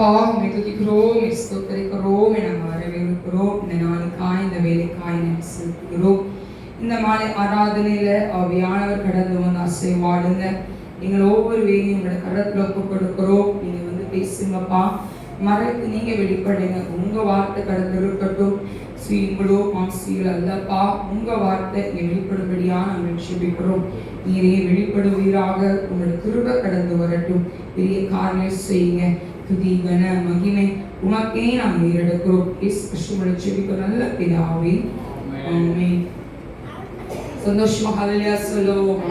அப்பா உம்மை துதிக்கிறோம், ஸ்தோத்திரிக்கிறோம், நாங்கள் வரவேற்கிறோம். இந்த நாளுக்காய் இந்த வேலைக்காய் நாங்கள் செலுத்துகிறோம். இந்த மாலை ஆராதனையில ஆவியானவர் கடந்து வந்து அசைவாடுங்க. நீங்கள் ஒவ்வொரு வேலையும் உங்களோட கடத்துல ஒப்பு கொடுக்கிறோம். நீங்க வந்து பேசுங்கப்பா, மறைத்து நீங்க வெளிப்படுங்க. உங்க வார்த்தை கடந்து இருக்கட்டும். ஸ்வீங்களோ மாம்சீகள் அல்லப்பா, உங்க வார்த்தை இங்கே வெளிப்படும்படியாக நாங்கள் செபிக்கிறோம். நீரே வெளிப்படுவீராக. உங்களோட கிருபை கடந்து வரட்டும். பெரிய காரியம் செய்யுங்க. துதி கன மகிமை உமக்கே நாங்கள் ஏறெடுக்கிறோம். இயேசு கிறிஸ்துவின் செபிக்கிற நல்ல பிதாவே, ஆமென். சந்தோஷமா ஹல்லேலூயா சொல்லுவோம்.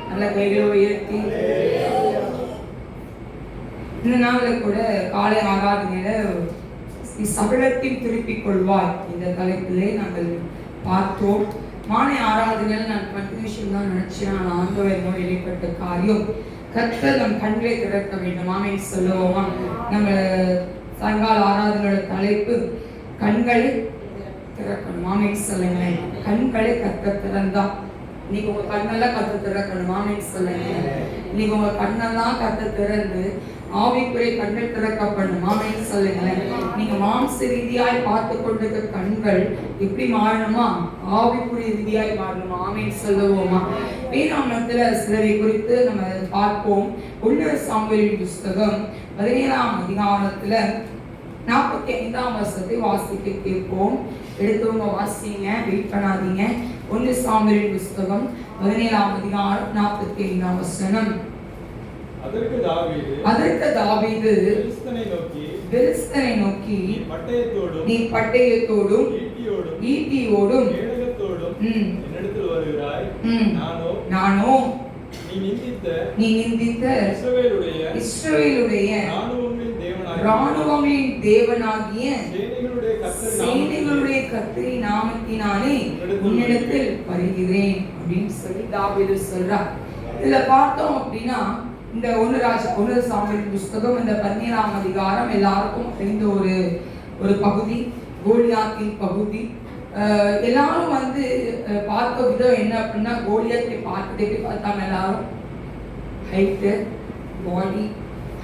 நல்ல கைகளை உயர்த்தி இந்த நாளில் கூட காலை ஆராதனையில சகலத்தையும் திருப்பிக் கொள்வாய் இந்த தலைப்பிலே நாங்கள் பார்த்தோம். மாலை ஆராதனையில் நான் கன்ஃபியூஷன் தான் நினைச்சேன். நான் ஆண்டவர் என்னோடு வெளிப்பட்ட காரியம் கர்த்தர் நம் கண்களை திறக்க வேண்டும். ஆமென் சொல்லுவோமா? நம்ம சாயங்கால ஆராதனையோட தலைப்பு கண்களை திறக்கணும். ஆமென் சொல்லுங்களேன். கண்களை கர்த்தர் திறந்தா இன்னைக்கு உங்க கண்ணெல்லாம் கர்த்தர் திறக்கணும். ஆமென் சொல்லுங்க. இன்னைக்கு உங்க கண்ணெல்லாம் கர்த்தர் திறந்து ஆவிக்குரிய கண்கள் திறக்கப்படும். ஆமென் சொல்லுங்களேன். நீங்க மாம்ச ரீதியாய் பார்த்து கொண்டிருக்க கண்கள் எப்படி மாறணுமா? ஆவிக்குரிய ரீதியாய் மாறணுமா? ஆமென் சொல்லுவோமா? வேதாகமத்துல சிலரை குறித்து நம்ம பார்ப்போம். 1 சாமுவேல் புத்தகம் 17ஆம் அதிகாரத்துல 45ஆம் வசனத்தை வாசிக்க கேட்போம். எடுத்தவங்க வாசிங்க, வெயிட் பண்ணாதீங்க. 1 சாமுவேல் புத்தகம் 17ஆம் அதிகாரம் 45ஆம் வசனம். அதற்கு தாவீது பெலிஸ்தனை நோக்கி நீ பட்டயத்தோடும் ஈட்டியோடும் நானோ நீ நிந்தித்த இஸ்ரவேலுடைய ராணுவங்களின் தேவனாகிய சேனைகளுடைய கர்த்தரின் நாமத்தினாலே உன்னிடத்தில் வருகிறேன் அப்படின்னு சொல்லி தாவீது சொல்றார். இதுல பார்த்தோம் அப்படின்னா இந்த 1 சாமுவேல் புத்தகம் இந்த 17ஆம் அதிகாரம் எல்லாருக்கும் தெரிந்த ஒரு பகுதி, கோலியாத்தின் பகுதி. எல்லாரும் வந்து பார்த்த விதம் என்ன அப்படின்னா, கோலியாத்தை பார்த்துட்டு எப்படி பார்த்தாங்க எல்லாரும்? ஹைட்டு, பாடி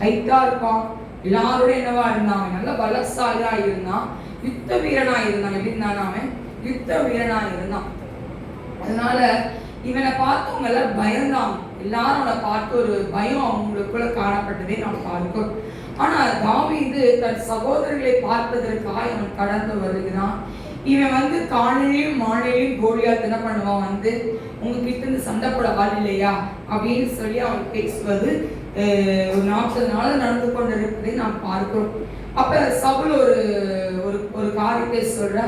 ஹைட்டா இருப்பான். எல்லாரோட என்னவா இருந்தாங்க? நல்ல பலசாலியா இருந்தான், யுத்த வீரனா இருந்தான். எப்படி இருந்தான்? அவன் யுத்த வீரனா இருந்தான். அதனால இவனை பார்த்தவங்க எல்லாம் பயந்தாங்க. எல்லாரும் அவனை பார்த்து ஒரு பயம் அவங்களுக்குள்ள காணப்பட்டதே நாம் பார்க்கிறோம். ஆனா தாவீது தன் சகோதரர்களை பார்ப்பதற்காக அவன் கடந்து வருகிறான். இவன் வந்து காலையிலும் மாலையிலும் கோலியாத் என்ன பண்ணுவான்? வந்து உங்ககிட்ட இருந்து சண்டை போட ஆள் இல்லையா அப்படின்னு சொல்லி அவன் பேசுவது ஒரு 40 நாள் நடந்து கொண்டு இருப்பதை நாம் பார்க்கிறோம். அப்ப சவுல் ஒரு காரியத்தை சொல்ற,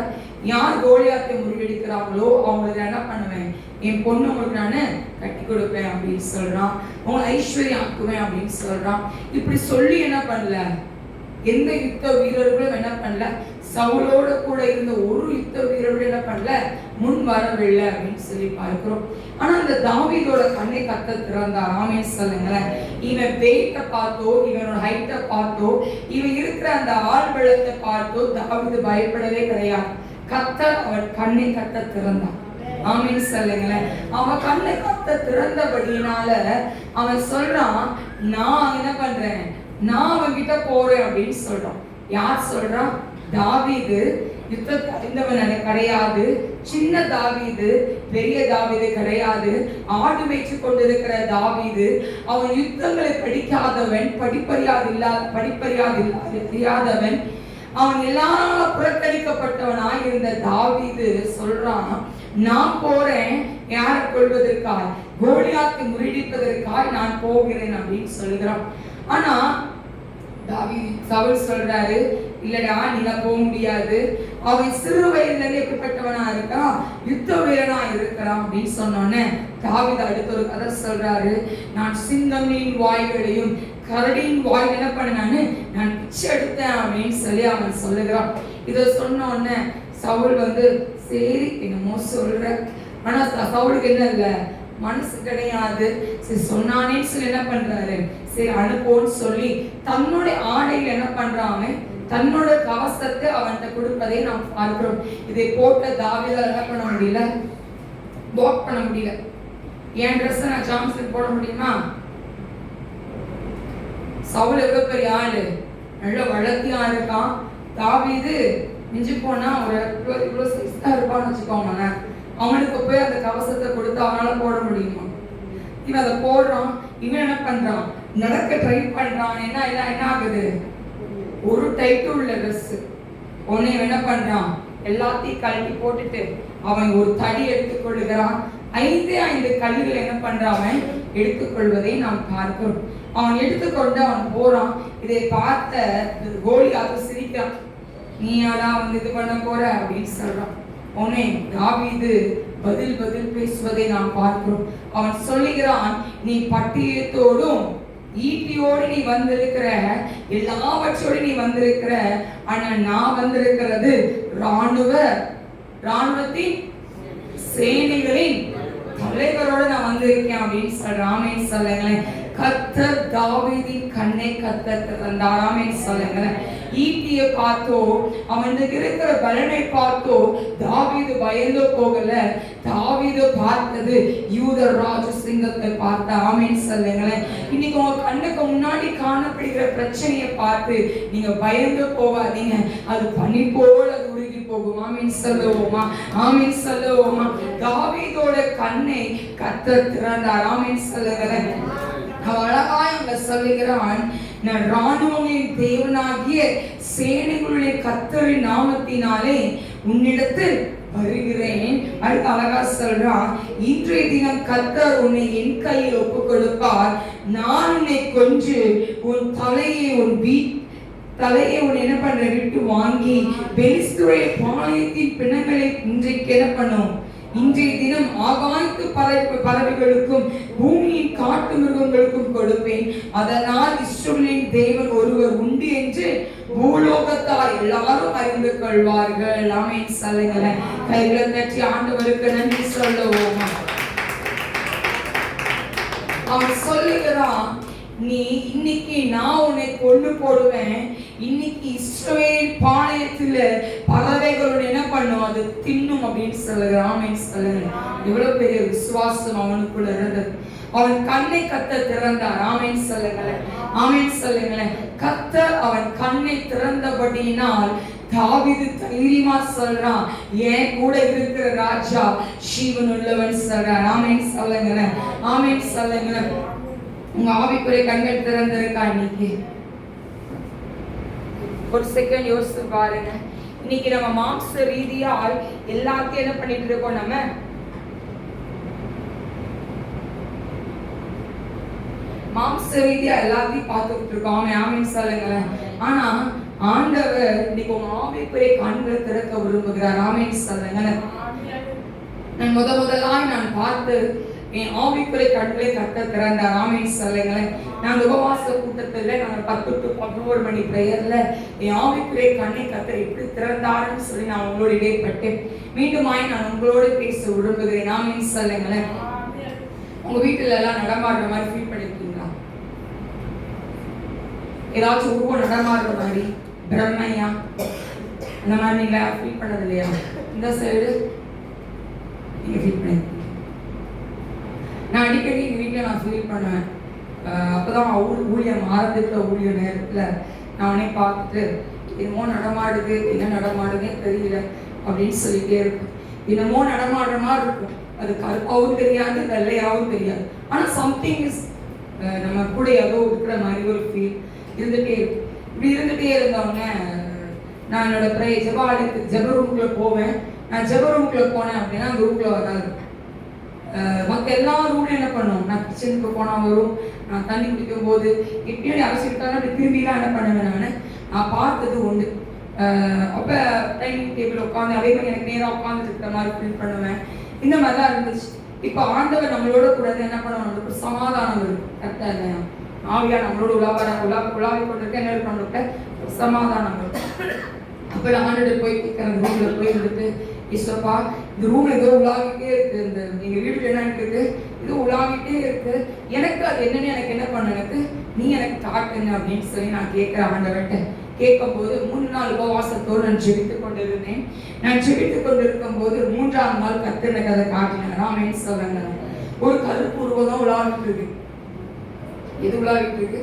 யார் கோலியாத்தை முறியடிக்கிறாங்களோ அவங்களுக்கு என்ன பண்ணுவேன்? என் பொண்ணு உங்களுக்கு நான் கட்டி கொடுப்பேன் அப்படின்னு சொல்றான். உங்களை ஐஸ்வர்யம் ஆக்குவேன் அப்படின்னு சொல்றான். இப்படி சொல்லி என்ன பண்ணல, எந்த யுத்த வீரர்களும் என்ன பண்ணல, சவுலோட கூட இருந்த ஒரு யுத்த வீரர்கள் என்ன பண்ணல, முன் வரவில்லை அப்படின்னு சொல்லி பார்க்கிறோம். ஆனா அந்த தாவீதோட கண்ணை கர்த்தர் திறந்தார். ஆமென் சொல்லுங்களேன். இவன் வெயிட்ட பார்த்தோ, இவனோட ஹைட்டை பார்த்தோ, இவன் இருக்கிற அந்த ஆள் பலத்தை பார்த்தோ தாவீது பயப்படவே கிடையாது. கர்த்தர் அவன் கண்ணை கர்த்தர் திறந்தான். ஆமென் சொல்லுங்களேன். அவன் கண்ணை கர்த்தர் திறந்தபடியினால அவன் சொல்றான், நான் என்ன பண்றேன், நான் அவன் கிட்ட போறேன் அப்படின்னு சொல்றான். யார் சொல்றான்? தாவீது யுத்தத்தை அறிந்தவன் கிடையாது. சின்ன தாவீது, பெரிய தாவீது கிடையாது. ஆடு மேய்ச்சி கொண்டிருக்கிற தாவீது. அவன் யுத்தங்களை படிக்காதவன், படிப்பறியாதவன். அவன் எல்லாராலும் புறக்கணிக்கப்பட்டவனாய் இருந்த தாவீது சொல்றான், நான் போறேன் யாரை கொள்வதற்காய், கோலியாத்தை முறியடிப்பதற்காய் நான் போகிறேன் அப்படின்னு சொல்லுகிறான். ஆனா சவுல் சொல்றாரு, இல்லடா நீங்க போக முடியாது. அவன் சிறு வயதுல எப்படிப்பட்டவனா இருக்கான்? யுத்த வீரனா இருக்கிறான் அப்படின்னு சொன்னோன்னே தாவீது அடுத்த ஒரு கதை சொல்றாரு. நான் சிங்கமின் வாய்களையும் கரடியின் வாய் என்ன பண்ணான்னு நான் பிச்சை எடுத்தேன் அப்படின்னு சொல்லி அவன் சொல்லுகிறான். இதை சொன்ன உடனே சவுல் வந்து சரி என்னமோ சொல்ற. ஆனா சவுலுக்கு என்ன இல்லை, மனசு கிடையாது. சரி சொன்னானேன்னு சொல்லி என்ன பண்றாரு, சரி அனுப்போன்னு சொல்லி தன்னுடைய ஆடையில் என்ன பண்றாங்க, தன்னோட கவசத்தை அவன்கிட்ட கொடுப்பதை நாம் பார்க்கிறோம். இதை போட்ட தாவீதால் என்ன பண்ண முடியல, வாக் பண்ண முடியல. என் ட்ரெஸ் நான் ஜான்சன் போட முடியுமா? சவுல் எவ்வளவு பெரிய ஆளு, நல்ல வளர்த்தியா இருக்கான். தாவீது மிஞ்சி போனா ஒரு இவ்வளோ சைஸ் தான் இருப்பான்னு வச்சுக்கோங்க. அவனுக்கு போய் அந்த கவசத்தை கொடுத்து அவனால போட முடியுமா? இவன் அதை போடுறான். இவன் என்ன பண்றான்? நடக்க ட்ரை பண்றான். என்ன ஆகுது? ஒரு டைட்டு உள்ள ட்ரெஸ் உடனே என்ன பண்றான்? எல்லாத்தையும் கழட்டி போட்டுட்டு அவன் ஒரு தடி எடுத்துக்கொள்ளுகிறான். 5 கல்லுகள் என்ன பண்றான்? அவன் எடுத்துக்கொள்வதை நாம் பார்க்கிறோம். அவன் எடுத்துக்கொண்டு அவன் போறான். இதை பார்த்த கோலியாத் சிரிக்கிறான். நீ யாரா இது பண்ண போற அப்படின்னு சொல்றான். உடனே தாவீது பதில் பேசுவதை நாம் பார்க்கிறோம். அவன் சொல்லுகிறான், நீ பட்டயத்தோடும் ஈட்டியோடு நீ வந்திருக்கிற, எல்லாவற்றோடு நீ வந்திருக்கிற, ஆனா நான் வந்திருக்கிறது ராணுவத்தின் சேனைகளின் தலைவரோட நான் வந்திருக்கேன் அப்படின்னு சொல்றாமே. சொல்லுங்களேன், கர்த்தர் தாவீதின் கண்ணை கர்த்தர் திறந்தாராமே. சொல்லுங்களேன், ஈட்டியை பார்த்தோ அவனுக்கு இருக்கிற பலனை பார்த்தோ தாவீது பயந்து போகல. தாவீது பார்த்தது யூத ராஜ சிங்கத்தை பார்த்த. ஆமென் சொல்லுங்களேன். இன்னைக்கு உங்க கண்ணுக்கு முன்னாடி காணப்படுகிற பிரச்சனையை பார்த்து நீங்க பயந்து போகாதீங்க. அது பனி போல உருகி போகும். ஆமென் சொல்லுவோமா? ஆமென் சொல்லுவோமா? தாவீதோட கண்ணை கர்த்தர் திறந்தார். ஆமென் சொல்லுங்களேன். அழகாய் அங்க சொல்லுகிறான், நான் ராணுவங்களின் தேவனாகிய சேனைகளுடைய கர்த்தரின் நாமத்தினாலே உன்னிடத்தில் வருகிறேன். அடுத்து அழகா சொல்றான், இன்றைய தினம் கர்த்தர் உன்னை என் கையில் ஒப்பு கொடுப்பார். நான் உன்னை கொன்று உன் தலையை உன் என்ன பண்ற விட்டு வாங்கி பெலிஸ்தருடைய பாளையத்தின் பிணங்களை இன்றைக்கு என்ன பண்ணும்? இன்றைய தினம் ஆகாயத்து பறவைகளுக்கும் பூமியின் காட்டு மிருகங்களுக்கும் கொடுப்பேன். அதனால் இஸ்ரவேலின் தேவன் ஒருவர் உண்டு என்று பூலோகத்தார் எல்லாரும் அறிந்து கொள்வார்கள். ஆமென் சொல்லுங்களேன். கைகளை தட்டி ஆண்டவருக்கு நன்றி சொல்லுவோமா? அவன் சொல்லுகிறான், நீ இன்னைக்கு நான் உன்னை கொண்டு போடுவேன். இன்னைக்கு இஸ்ரவேல் பாளையத்துல பறவைகளோட என்ன பண்ணும்? அது தின்னும் அப்படின்னு சொல்லுகிறான். ஆமென் சொல்லுங்க. எவ்வளவு பெரிய விசுவாசம் அவனுக்குள்ள இருந்தது. அவன் கண்ணை கர்த்தர் திறந்தார். ஆமென் சொல்லுங்களேன். ஆமென் சொல்லுங்களேன். கர்த்தர் அவன் கண்ணை திறந்தபடியினால் தாவீது தைரியமா சொல்றான், ஏன் கூட இருக்கிற ராஜா ஜீவன் உள்ளவன் சொல்றான். ஆமென் சொல்லுங்களேன். ஆமென் சொல்லுங்களேன். உங்க ஆவிக்குரிய கண்கள் திறந்திருக்கா? இன்னைக்கு ஒரு செகண்ட் யோசிச்சு பாருங்க. இன்னைக்கு நம்ம மாம்ச ரீதியா எல்லாத்தையும் என்ன பண்ணிட்டு இருக்கோம்? நம்ம மாம்ச ரீதியா எல்லாத்தையும் பார்த்துட்டு இருக்கோம். ஆமென் சொல்லுங்களேன். ஆனா ஆண்டவர் இன்னைக்கு உங்க ஆவிக்குரிய கண்களை திறக்க விரும்புகிறார். ஆமென் சொல்லுங்களேன். நான் முதலாய் நான் பார்த்து என் ஆவிக்குரிய கண்களை கர்த்தர் திறந்தார். ஆமென் சொல்லுங்களேன். நாங்க உபவாச கூட்டத்துல நாங்க 10 to 11 மணி பிரேயர்ல என் ஆவிக்குரிய கண்ணை கர்த்தர் எப்படி திறந்தாருன்னு சொல்லி நான் உங்களோட இடைப்பட்டேன். மீண்டுமாய் நான் உங்களோட பேச விரும்புகிறேன். ஆமென் சொல்லுங்களேன். உங்க வீட்டுல எல்லாம் நடமாடுற மாதிரி ஃபீல் பண்ணிருக்கீங்களா? ஏதாச்சும் உருவம் நடமாடுற மாதிரி பிரம்மையா அந்த மாதிரி நீங்க ஃபீல் பண்ணது இல்லையா? இந்த சைடு நீங்க ஃபீல் பண்ணிருக்கீங்க. நான் அடிக்கடி எங்கள் வீட்டில் நான் ஃபீல் பண்ணுவேன். அப்போதான் ஊழியம் ஆரம்பித்த ஊழிய நேரத்தில் நானே பார்த்துட்டு என்னமோ நடமாடுது, என்ன நடமாடுதே தெரியல அப்படின்னு சொல்லிட்டே இருக்கும். என்னமோ நடமாடுற மாதிரி இருக்கும். அது கருப்பாகவும் தெரியாது, வெள்ளையாகவும் தெரியாது. ஆனால் சம்திங் இஸ் நம்ம கூட ஏதோ இருக்கிற மாதிரி ஒரு ஃபீல் இருந்துகிட்டே இருக்கும். இப்படி இருந்துகிட்டே இருந்தவொடனே நான் என்னோட ஜெப ரூமுக்குள்ளே போவேன். நான் ஜெப ரூமுக்குள்ளே போனேன் அப்படின்னா அந்த ரூமுக்குள்ளே வராது. மற்ற எல்லா ரூம்லையும் என்ன பண்ணுவோம்? நான் கிச்சனுக்கு போனால் வரும், நான் தண்ணி குடிக்கும் போது எப்படியும் அரைச்சிக்கிட்டாலும் அப்படி திரும்பிலாம் என்ன பண்ணுவேன்? நான் பார்த்தது உண்டு. அப்போ டைனிங் டேபிள் உட்காந்து அதே மாதிரி எனக்கு நேராக உட்காந்துட்டு இருக்கிற மாதிரி ஃபீல் பண்ணுவேன். இந்த மாதிரி தான் இருந்துச்சு. இப்போ ஆண்டவர் நம்மளோட கூட என்ன பண்ணுவோம்? நம்மளுக்கு சமாதானம் இருக்கும். கரெக்டாக இல்லையா? ஆவியா நம்மளோட உலாவி கொண்டிருக்க என்ன கொண்டிருக்க சமாதானம் இருக்கும். அப்போ நான் ஆண்டவர் போய் கேட்குறேன், ரூமில் போய் இருந்துட்டு, ஈஸ்வரப்பா இந்த ரூம் ஏதோ உலாவிட்டே இருக்கு, இந்த எங்கள் வீட்டுக்கு என்ன இருக்குது இது உலாவிட்டே இருக்கு, எனக்கு அது என்னன்னு எனக்கு என்ன பண்ண, எனக்கு நீ எனக்கு காட்டுங்க அப்படின்னு சொல்லி நான் கேட்குறேன் ஆண்டவர்கிட்ட. கேட்கும்போது 3 நாள் உபவாசத்தோடு நான் ஜெபித்து கொண்டிருந்தேன். நான் ஜெபித்து கொண்டிருக்கும் போது 3ஆம் நாள் கர்த்தர் எனக்கு அதை காட்டினார். ஆமென் சொல்லுங்க. ஒரு கருப்பு உருவம் தான் உலாவிட்டு இருக்கு. எது உலாவிட்டு இருக்கு?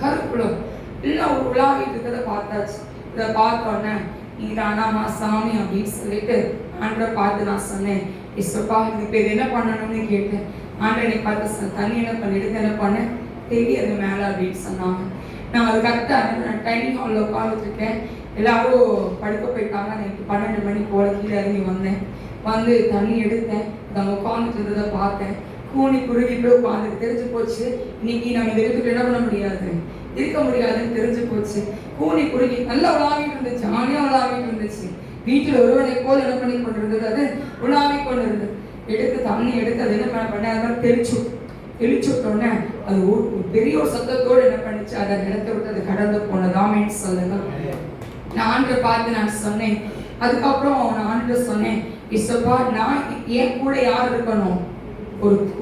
கருப்புலம். எல்லாம் ஒரு உலாவிட்டு இருக்கிறத பார்த்தாச்சு. இதை பார்த்தோன்னே நீதானாமா சாமி அப்படின்னு சொல்லிட்டு ஆண்டரை பார்த்து நான் சொன்னேன், இசப்பா இதுக்கு இது என்ன பண்ணணும்னு கேட்டேன். ஆண்டனை பார்த்து தண்ணி என்ன பண்ணிட்டு என்ன பண்ணேன் தெரியாது மேலே அப்படின்னு சொன்னாங்க. நான் அது கரெக்டாக நான் டைனிங் ஹாலில் உட்காந்துருக்கேன். எல்லாரும் படுக்க போயிட்டாங்க. எனக்கு 12 மணி போல கீழே இறங்கி வந்தேன். வந்து தண்ணி எடுத்தேன். அதை உட்காந்துட்டு இருந்ததை பார்த்தேன். கூனி குருவி போய் உட்காந்துட்டு தெரிஞ்சு போச்சு, இன்னைக்கு நம்ம இதை எடுத்துட்டு என்ன பண்ண முடியாது, இருக்க முடியாதுன்னு தெரிஞ்சு போச்சு. கூனி குருவி நல்லா உலாவிட்டு இருந்துச்சு, ஜாலியாக உலாவிட்டு இருந்துச்சு. வீட்டில் ஒருவனை போல் என்ன பண்ணி கொண்டு இருந்தது, அது உலாவி கொண்டு இருந்தது. எடுத்து தண்ணி எடுத்து அது என்ன பண்ண அது மாதிரி தெளிச்சு விட்டோன்னே அது பெரிய ஒரு சத்தத்தோடு என்ன பண்ணிச்சு, அதை நிலத்தை விட்டு அது கடந்து போனதாமேன்னு சொல்லுங்க. நான் ஆண்டரை பார்த்து நான் சொன்னேன். அதுக்கப்புறம் நான் ஆண்டரை சொன்னேன், இசப்பா நான் என் கூட யார் இருக்கணும்,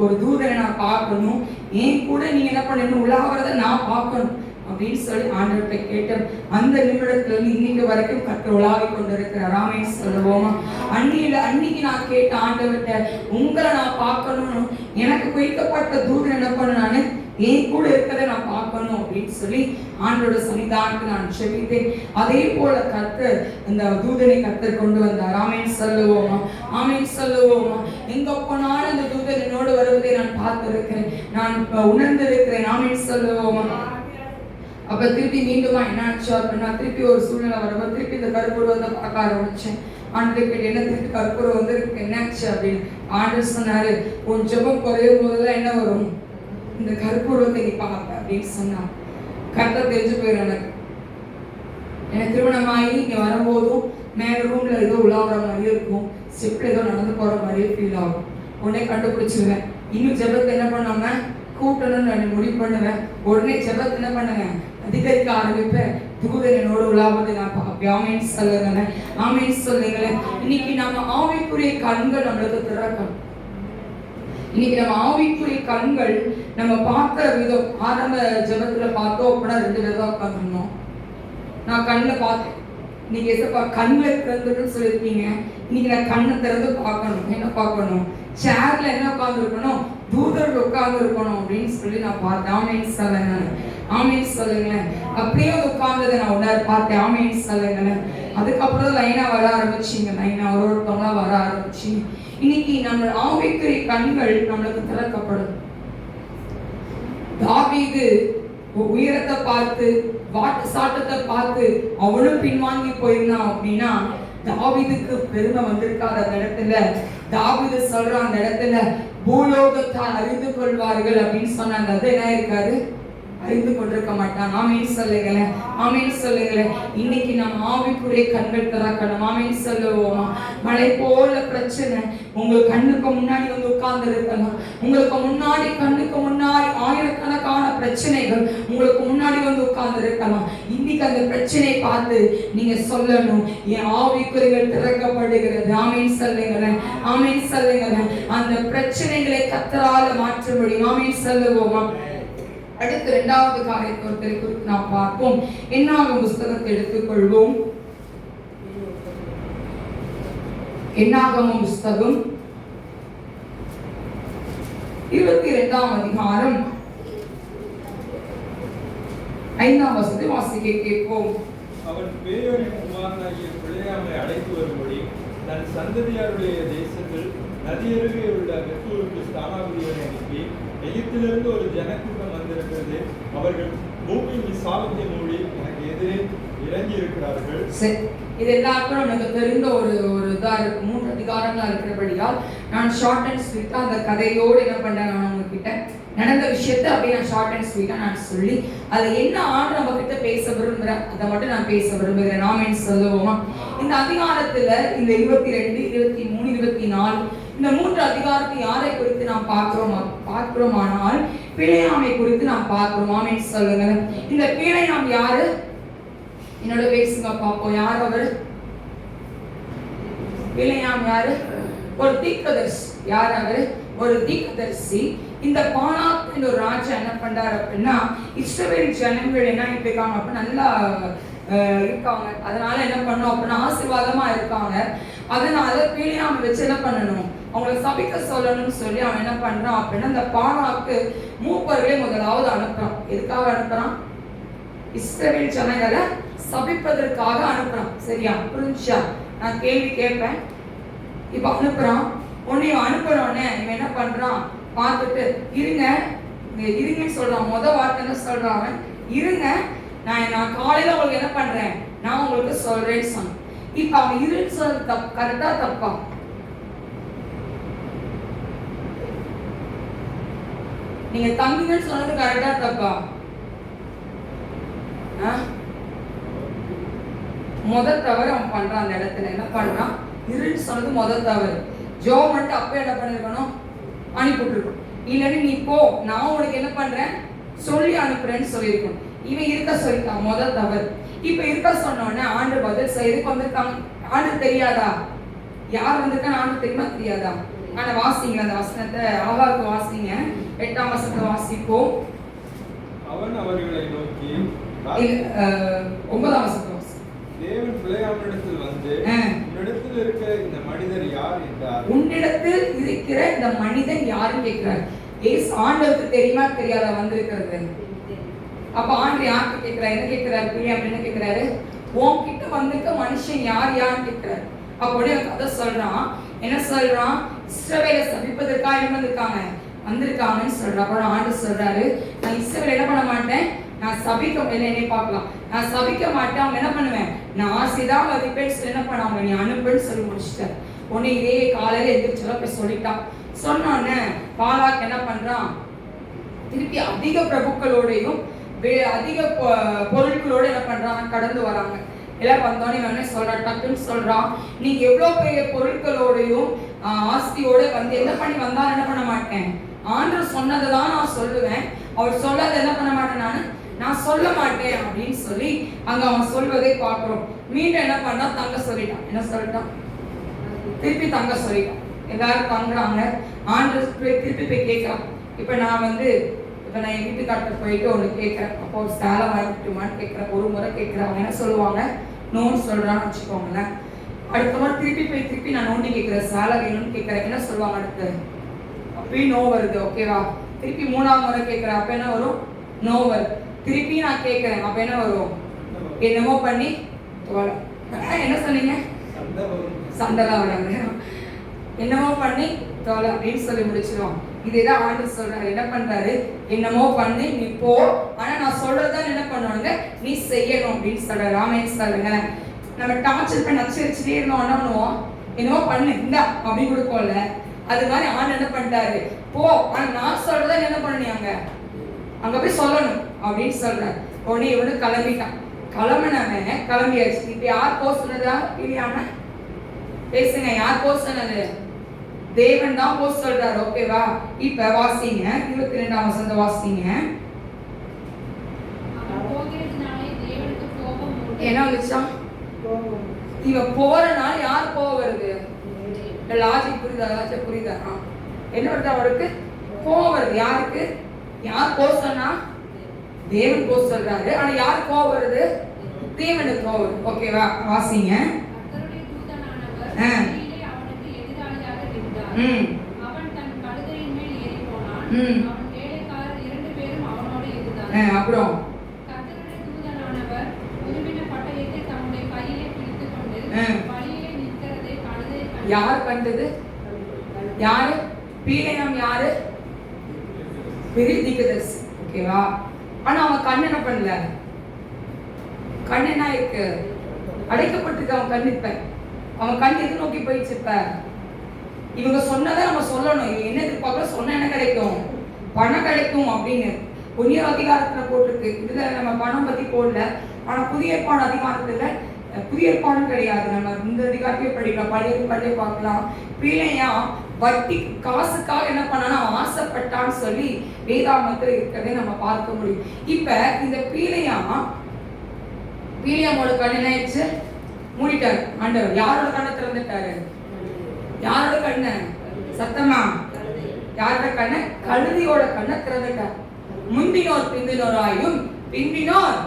ஒரு தூதனை நான் பார்க்கணும், என் கூட நீங்க என்ன பண்ணணும், உலாவறதை நான் பார்க்கணும் அப்படின்னு சொல்லி ஆண்டவர்கிட்ட கேட்டேன். அந்த நிமிடத்துல இருந்து இன்னைக்கு வரைக்கும் கர்த்தர் உலாவி கொண்டிருக்கிறார். ராமேன்னு சொல்லுவோமா. அன்னைக்கு நான் கேட்ட ஆண்டவர்கிட்ட, உங்களை நான் பார்க்கணும், எனக்கு குறிக்கப்பட்ட தூதன் என்ன பண்ண நானு என் கூட இருக்கிறத நான் பார்க்கணும் அப்படின்னு சொல்லி ஆண்டோட சன்னிதானத்துக்கு நான் செபித்தேன். அதே போல கர்த்தர் இந்த தூதனை கர்த்தர் கொண்டு வந்தார். ஆமேன்னு சொல்லுவோமா, ஆமேன்னு சொல்லுவோமா. எங்க போனாலும் அந்த தூதன் என்னோடு வருவதை நான் பார்த்திருக்கிறேன், நான் உணர்ந்திருக்கிறேன். ஆமேன்னு சொல்லுவோமா. அப்ப திருப்பி மீண்டுமா என்ன ஆச்சு அப்படின்னா, திருப்பி ஒரு சூழ்நிலை வரும்போது திருப்பி இந்த கருப்புருவத்தை பார்க்க ஆரம்பிச்சேன். ஆண்டர் கேட்டு என்ன திருப்பி கருப்புருவம் வந்து என்னாச்சு அப்படின்னு. ஆண்டர் சொன்னாரு, உன் ஜெபம் குறையும் போதுதான் என்ன வரும், இந்த கருப்புருவத்தை நீ பார்ப்ப அப்படின்னு சொன்னான். கரெக்டா தெரிஞ்சு போயிடும் எனக்கு திருமணமாகி இங்க வரும்போதும் மேல ரூம்ல ஏதோ உலாவுற மாதிரியே இருக்கும், ஸ்டெப்ல ஏதோ நடந்து போற மாதிரியே ஃபீல் ஆகும். உடனே கண்டுபிடிச்சிருவேன். இன்னும் ஜெபத்தை என்ன பண்ணாம கூட்டணும்னு நான் முடிவு பண்ணுவேன். உடனே ஜெபத்தை என்ன பண்ணுவேன், அதிகரிக்க ஆரம்பிப்பேன். தூதன் என்னோட உலாவதை நான் பார்ப்பேன். ஆமேன்னு சொல்லுங்களேன், ஆமேன்னு சொல்லுங்களேன். இன்னைக்கு நம்ம ஆவிக்குரிய கண்கள் நம்மளுக்கு திறக்கணும். இன்னைக்கு நம்ம ஆவிக்குரிய கண்கள் நம்ம பார்க்கிற விதம். ஆரம்ப ஜெபத்துல பார்த்தோம் அப்படின்னா 2 விதம் உட்காந்துருந்தோம். நான் கண்ணில் பார்த்தேன். நீங்க எசப்பா கண்களை திறந்துன்னு சொல்லியிருக்கீங்க. இன்னைக்கு நான் கண்ணை திறந்து பார்க்கணும். என்ன பார்க்கணும், சேர்ல என்ன உட்கார்ந்து இருக்கணும், தூதர்கள் உட்கார்ந்து இருக்கணும் அப்படின்னு சொல்லி நான் பார்த்தேன். ஆமேன்னு சொல்லுங்க, ஆமேன்னு சொல்லுங்களேன். அப்படியே உட்கார்ந்ததை நான் உடனே பார்த்தேன். ஆமேன்னு சொல்லுங்களேன். அதுக்கப்புறம் லைனா வர ஆரம்பிச்சிங்க, லைனா ஒருத்தவங்களா வர ஆரம்பிச்சிங்க. இன்னைக்கு நம்ம ஆவிக்குரிய கண்கள் நம்மளுக்கு திறக்கப்படும். தாவீது உயரத்தை பார்த்து வாட்டு சாட்டத்தை பார்த்து அவனும் பின்வாங்கி போயிருந்தான் அப்படின்னா தாவீதுக்கு பெருமை வந்திருக்காத அந்த இடத்துல. தாவீது சொல்ற அந்த இடத்துல பூலோகத்தால் அறிந்து கொள்வார்கள் அப்படின்னு சொன்னாங்க. அது என்ன இருக்காரு, அறிந்து கொண்டிருக்க மாட்டான். ஆமேன்னு சொல்லுங்களேன், ஆமேன்னு சொல்லுங்களேன். இன்னைக்கு நம்ம ஆவிக்குரிய கண்கள் திறக்கணும். ஆமேன்னு சொல்லுவோமா. மழை போல பிரச்சனை உங்க கண்ணுக்கு முன்னாடி வந்து உட்கார்ந்து இருக்கலாம். உங்களுக்கு முன்னாடி கண்ணுக்கு முன்னாடி ஆயிரக்கணக்கான பிரச்சனைகள் உங்களுக்கு முன்னாடி வந்து உட்கார்ந்து இருக்கலாம். இன்னைக்கு அந்த பிரச்சனையை பார்த்து நீங்க சொல்லணும், என் ஆவிக்குறிகள் திறக்கப்படுகிறது. ஆமேன்னு சொல்லுங்களேன், ஆமேன்னு சொல்லுங்களேன். அந்த பிரச்சனைகளை கர்த்தரால மாற்ற முடியும். ஆமேன்னு சொல்லுவோமா. அடுத்து 2வது காரியத்தை ஒருத்தரை குறித்து நாம் பார்ப்போம். என்னாகும் புஸ்தகத்தை எடுத்துக்கொள்வோம். என்னாகமம் புஸ்தகம் 22ஆம் அதிகாரம் 5ஆம் வசனத்தை வாசிக்க கேட்போம். அவன் பேயோரின் குமாரனாகிய பிலேயாமை அழைத்து வரும்படி தன் சந்ததியாருடைய தேசத்தில் நதியருகே உள்ள பெத்தூருக்கு ஸ்தானாபதியை அனுப்பி, எகிப்திலிருந்து ஒரு ஜனக்கூட்டம் வந்திருக்கிறது, அவர்கள் பூமியின் விசாலத்தை மூடி எனக்கு எதிரே இறங்கி இருக்கிறார்கள். இது எல்லாருக்கும் நமக்கு தெரிந்த ஒரு இதா இருக்கு. 3 அதிகாரங்களா இருக்கிறபடியால் நான் ஷார்ட் அண்ட் ஸ்வீட்டா அந்த கதையோடு என்ன பண்றேன், நான் உங்ககிட்ட நடந்த விஷயத்தை அப்படியே நான் ஷார்ட் அண்ட் ஸ்வீட்டா நான் சொல்லி அது என்ன ஆண்டு நம்ம கிட்ட பேச விரும்புறேன் அதை மட்டும் நான் பேச விரும்புகிறேன். நாமேன்னு சொல்லுவோமா. இந்த அதிகாரத்துல இந்த 22, 23, 24 இந்த 3 அதிகாரத்தை யாரை குறித்து நாம் பார்க்கிறோமானால் பிலேயாமை குறித்து நாம் பார்க்கிறோம். ஆமென் சொல்லுங்க. இந்த பிலேயாம் யாரு, என்னோட பேசுங்க பாப்போம். யார் அவர்? பிலேயாம் யாரு? ஒரு தீர்க்கதரிசி. யார் அவரு? ஒரு தீர்க்கதரிசி. இந்த பானாக் என்ற ஒரு ராஜா என்ன பண்றாரு அப்படின்னா, இஸ்ரவேல் ஜனங்கள் என்ன இருக்காங்க அப்ப நல்லா இருக்காங்க, அதனால என்ன பண்ணோம் அப்படின்னா ஆசீர்வாதமா இருக்காங்க. அதனால பிலேயாம் வச்சு என்ன பண்ணணும், அவங்களை சபிக்க சொல்லணும்னு சொல்லி அவன் என்ன பண்றான் அப்படின்னா இந்த பானாக்கு மூப்பர்களே முதலாவது அனுப்புறான். எதுக்காக அனுப்புறான்? இஸ்ரவேல் ஜனங்களை சபிப்பதற்காக அனுப்புறான். சரியா? புரிஞ்சா? நான் கேள்வி கேட்பேன். இப்ப அனுப்புறான். உன்னையும் அனுப்புறோன்னே இவன் என்ன பண்றான் பார்த்துட்டு இருங்கன்னு சொல்றான். வார்த்தை என்ன சொல்றான்? இருங்க, நான் காலையில உங்களுக்கு என்ன பண்றேன், நான் உங்களுக்கு சொல்றேன்னு சொன்னேன். இப்ப அவன் இருன்னு சொல்றது கரெக்டா தப்பா? நீங்க தங்குங்கன்னு சொன்னது கரெக்டா தப்பா? தவறு அவன் பண்றான். அந்த இடத்துல என்ன பண்றான்? இருன்னு சொன்னது தவறு. ஜோமெண்ட் அப்ப என்ன பண்ணிருக்கணும்? அனுப்பிட்டுருக்கணும். இல்லைன்னு நீ போ, நான் உனக்கு என்ன பண்றேன் சொல்லி அனுப்புறேன்னு சொல்லியிருக்கணும். இவன் இருக்க சொல்லிட்டான். தவறு. இப்ப இருக்க சொன்னோடனே ஆண்டு பதில் செய்து வந்திருக்காங்க. ஆண்டு தெரியாதா? யார் வந்திருக்கான்னு ஆண்டு தெரியுமா தெரியாதா? ஆனா வாசிங்க அந்த வசனத்தை, ஆகாருக்கு வாசிங்க. 8ஆம் வசனத்தை வாசிப்போம். அவன் அவர்களை நோக்கி 9ஆம் வசனத்தை வாசி. தேவன் பிள்ளையாமிடத்தில் வந்து உன்னிடத்தில் இருக்கிற இந்த மனிதர் யார் என்றார். உன்னிடத்தில் இருக்கிற இந்த மனிதன் யாருன்னு கேட்கிறார். ஆண்டவருக்கு தெரியுமா தெரியாதா வந்திருக்கிறது? அப்ப ஆண்டு யாருக்கு கேட்கிறார்? என்ன கேட்கிறாரு? பிள்ளையாம் என்ன கேட்கிறாரு? உன்கிட்ட வந்திருக்க மனுஷன் யாருன்னு கேட்கிறாரு. அப்போதே கதை சொல்றான். என்ன சொல்றான்? இஸ்ரவேலை சபிப்பதற்காக என்ன வந்திருக்காங்கன்னு சொல்றான். அப்புறம் ஆண்டு சொல்றாரு, நான் இஸ்ரவேலை என்ன பண்ண மாட்டேன், நான் சபிக்க என்னை பார்க்கலாம், நான் சபிக்க மாட்டேன், அவங்க என்ன பண்ணுவேன், நான் ஆசைதான் மதிப்பேன்னு சொல்லி என்ன பண்ணாங்க, நீ அனுப்புன்னு சொல்லி முடிச்சிட்டேன். உடனே இதே காலையில எந்திரிச்சலாம் போய் சொல்லிட்டான். சொன்னோடனே பாலாக் என்ன பண்றான்? திருப்பி அதிக பிரபுக்களோடையும் அதிக பொருட்களோட என்ன பண்றாங்க, கடந்து வராங்க. எல்லாம் வந்தோடனே என்ன சொல்றான், டக்குன்னு சொல்றான், நீங்க எவ்வளவு பெரிய பொருட்களோடையும் ஆஸ்தியோட வந்து என்ன பண்ணி வந்தாலும் என்ன பண்ண மாட்டேன், ஆண்டவர் சொன்னதை தான் நான் சொல்லுவேன், அவர் சொல்லாத என்ன பண்ண மாட்டேன், நான் சொல்ல மாட்டேன் அப்படின்னு சொல்லி அங்க அவன் சொல்வதை பார்க்கிறோம். மீண்டும் என்ன பண்ணா, தங்க சொல்லிட்டான். என்ன சொல்லிட்டான்? திருப்பி தங்க சொல்லிட்டான். எல்லாரும் தங்குறாங்க. ஆண்டவர் திருப்பி போய் கேட்கிறான். இப்ப நான் என் வீட்டுக்கார்ட்ட போயிட்டு ஒன்று கேட்குறேன், அப்போ ஒரு சேலை வாங்கிட்டுமான்னு கேட்குறேன். ஒரு முறை கேட்குறேன், அவங்க என்ன சொல்லுவாங்க, நோன்னு சொல்கிறான்னு வச்சுக்கோங்களேன். அடுத்த முறை திருப்பி நான் நோண்டி கேட்குறேன், சேலை வேணும்னு கேட்குறேன், என்ன சொல்லுவாங்க அடுத்து? அப்பயும் நோ வருது. ஓகேவா? திருப்பி 3ஆவது முறை கேட்குறேன், அப்போ என்ன வரும்? நோ வருது. திருப்பி நான் கேட்குறேன், அப்போ என்ன வரும்? என்னமோ பண்ணி என்ன சொன்னீங்க? சண்டைலாம் வராங்க. என்னமோ பண்ணி தோலை அப்படின்னு சொல்லி முடிச்சிருவோம். இதேதான் ஆண்டு சொல்றாரு. என்ன பண்றாரு? என்னமோ பண்ணி நீ போ, ஆனா நான் சொல்றதான் என்ன பண்ணுவாங்க, நீ செய்யணும் அப்படின்னு சொல்ற. ராமேன் சொல்லுங்க, நம்ம டார்ச்சர் பண்ணி நச்சரிச்சுட்டே இருந்தோம், என்ன பண்ணுவோம், என்னமோ பண்ணு இந்தா அப்படி கொடுப்போம்ல, அது மாதிரி ஆண்டு என்ன பண்ணிட்டாரு, போ, ஆனா நான் சொல்றதான் என்ன பண்ணியாங்க, அங்க போய் சொல்லணும் அப்படின்னு சொல்றாரு. உடனே இவனு கிளம்பிட்டான். கிளம்பினவன் கிளம்பியாச்சு. இப்ப யார் போ சொன்னதா இல்லையாம பேசுங்க, யார் போ சொன்னது? தேவன் தான் போ சொல்றாரு. ஓகேவா? இப்ப வாசிங்க 22ஆம் வசனத்தை வாசிங்க. என்ன வந்துச்சா? இவ போறனால யார் கோவம் வருது? லாஜிக் புரியுதா? லாஜிக் புரியுதா? என்ன வருது அவருக்கு? கோவம் வருது. யாருக்கு? யார் போ சொன்னா? தேவன் போ சொல்றாரு. ஆனா யார் கோவம் வருது? தேவனுக்கு கோவம் வருது. ஓகேவா? வாசிங்க. அவன் தன் கழுதையின் மேல் ஏறி போனான். அவன் வேலைக்காரர் 2 பேரும் அவனோடு இருந்தார்கள். அப்புறம் கர்த்தருடைய தூதனானவர் உருவின பட்டயத்தை தம்முடைய கையிலே பிடித்துக்கொண்டு வழியிலே நிற்கிறதை கழுதை யார் கண்டது? யாரு? பீலையாம். யாரு? பெரிதிகதஸ். ஓகேவா? ஆனா அவன் கண்ணு என்ன பண்ணல, கண்ணு என்ன இருக்கு, அடைக்கப்பட்டிருக்கு. அவன் கண் இப்ப அவன் கண் எது நோக்கி போயிடுச்சு? இப்ப இவங்க சொன்னதை நம்ம சொல்லணும். இவங்க என்ன எதிர்பார்க்க, சொன்ன என்ன கிடைக்கும், பணம் கிடைக்கும் அப்படின்னு புதிய அதிகாரத்துல போட்டிருக்கு. இதுல நம்ம பணம் பத்தி போடல. ஆனா புதிய ஏற்பாடு அதிகாரத்துல, புதிய ஏற்பாடு கிடையாது, நம்ம இந்த அதிகாரத்தையே படிக்கலாம், பழைய ஏற்பாட்டையே பார்க்கலாம். பிள்ளையா வட்டி காசுக்காக என்ன பண்ணானா ஆசைப்பட்டான்னு சொல்லி வேதாகமத்துல இருக்கிறதே நம்ம பார்க்க முடியும். இப்ப இந்த பீலியாமோட கண்ணு என்ன ஆயிடுச்சு? மூடிட்டாரு ஆண்டவர். யாரோட கண்ணை திறந்துட்டாரு? யாரோட கண்ணு? சத்தமா, யாரோட கண்ணு? கழுதியோட கண்ணை திறந்துட்டார். முந்தினோர் பிந்தினோராயும் பிந்தினோர்.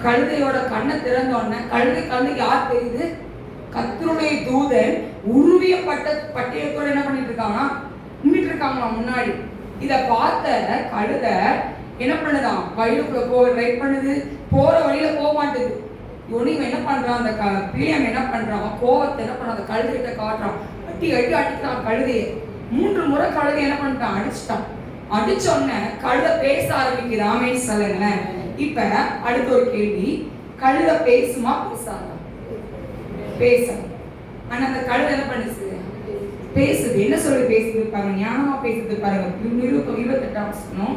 கழுதையோட கண்ணை திறந்தோடனே கண்ணு யார் தெரியுது? கர்த்தருடைய தூதன் உருவிய பட்டயத்தோட என்ன பண்ணிட்டு இருக்காங்க, நின்றுட்டு இருக்காங்களா முன்னாடி. இத பார்த்த கழுதை என்ன பண்ணுதான், வயலுக்குள்ள போக ட்ரை பண்ணுது, போற வழியில போக மாட்டுது. இவனையும் என்ன பண்றான், அந்த பிள்ளையம் என்ன பண்றான், கோவத்தை என்ன பண்றான், அந்த கழுதைகிட்ட காட்டுறான். அடிக்கிறான் கழுதையை. 3 முறை கழுதை என்ன பண்ணிட்டான், அடிச்சுட்டான். அடிச்ச உடனே கழுதை பேச ஆரம்பிக்குது. ஆமென் சொல்லுங்களேன். இப்ப அடுத்த ஒரு கேள்வி, கழுதை பேசுமா பேசாதா? பேச. ஆனா அந்த கழுதை என்ன பண்ணுச்சு, பேசுது. என்ன சொல்லி பேசுது பாருங்க, ஞானமா பேசுது பாருங்க. 28ஆம் வசனம்.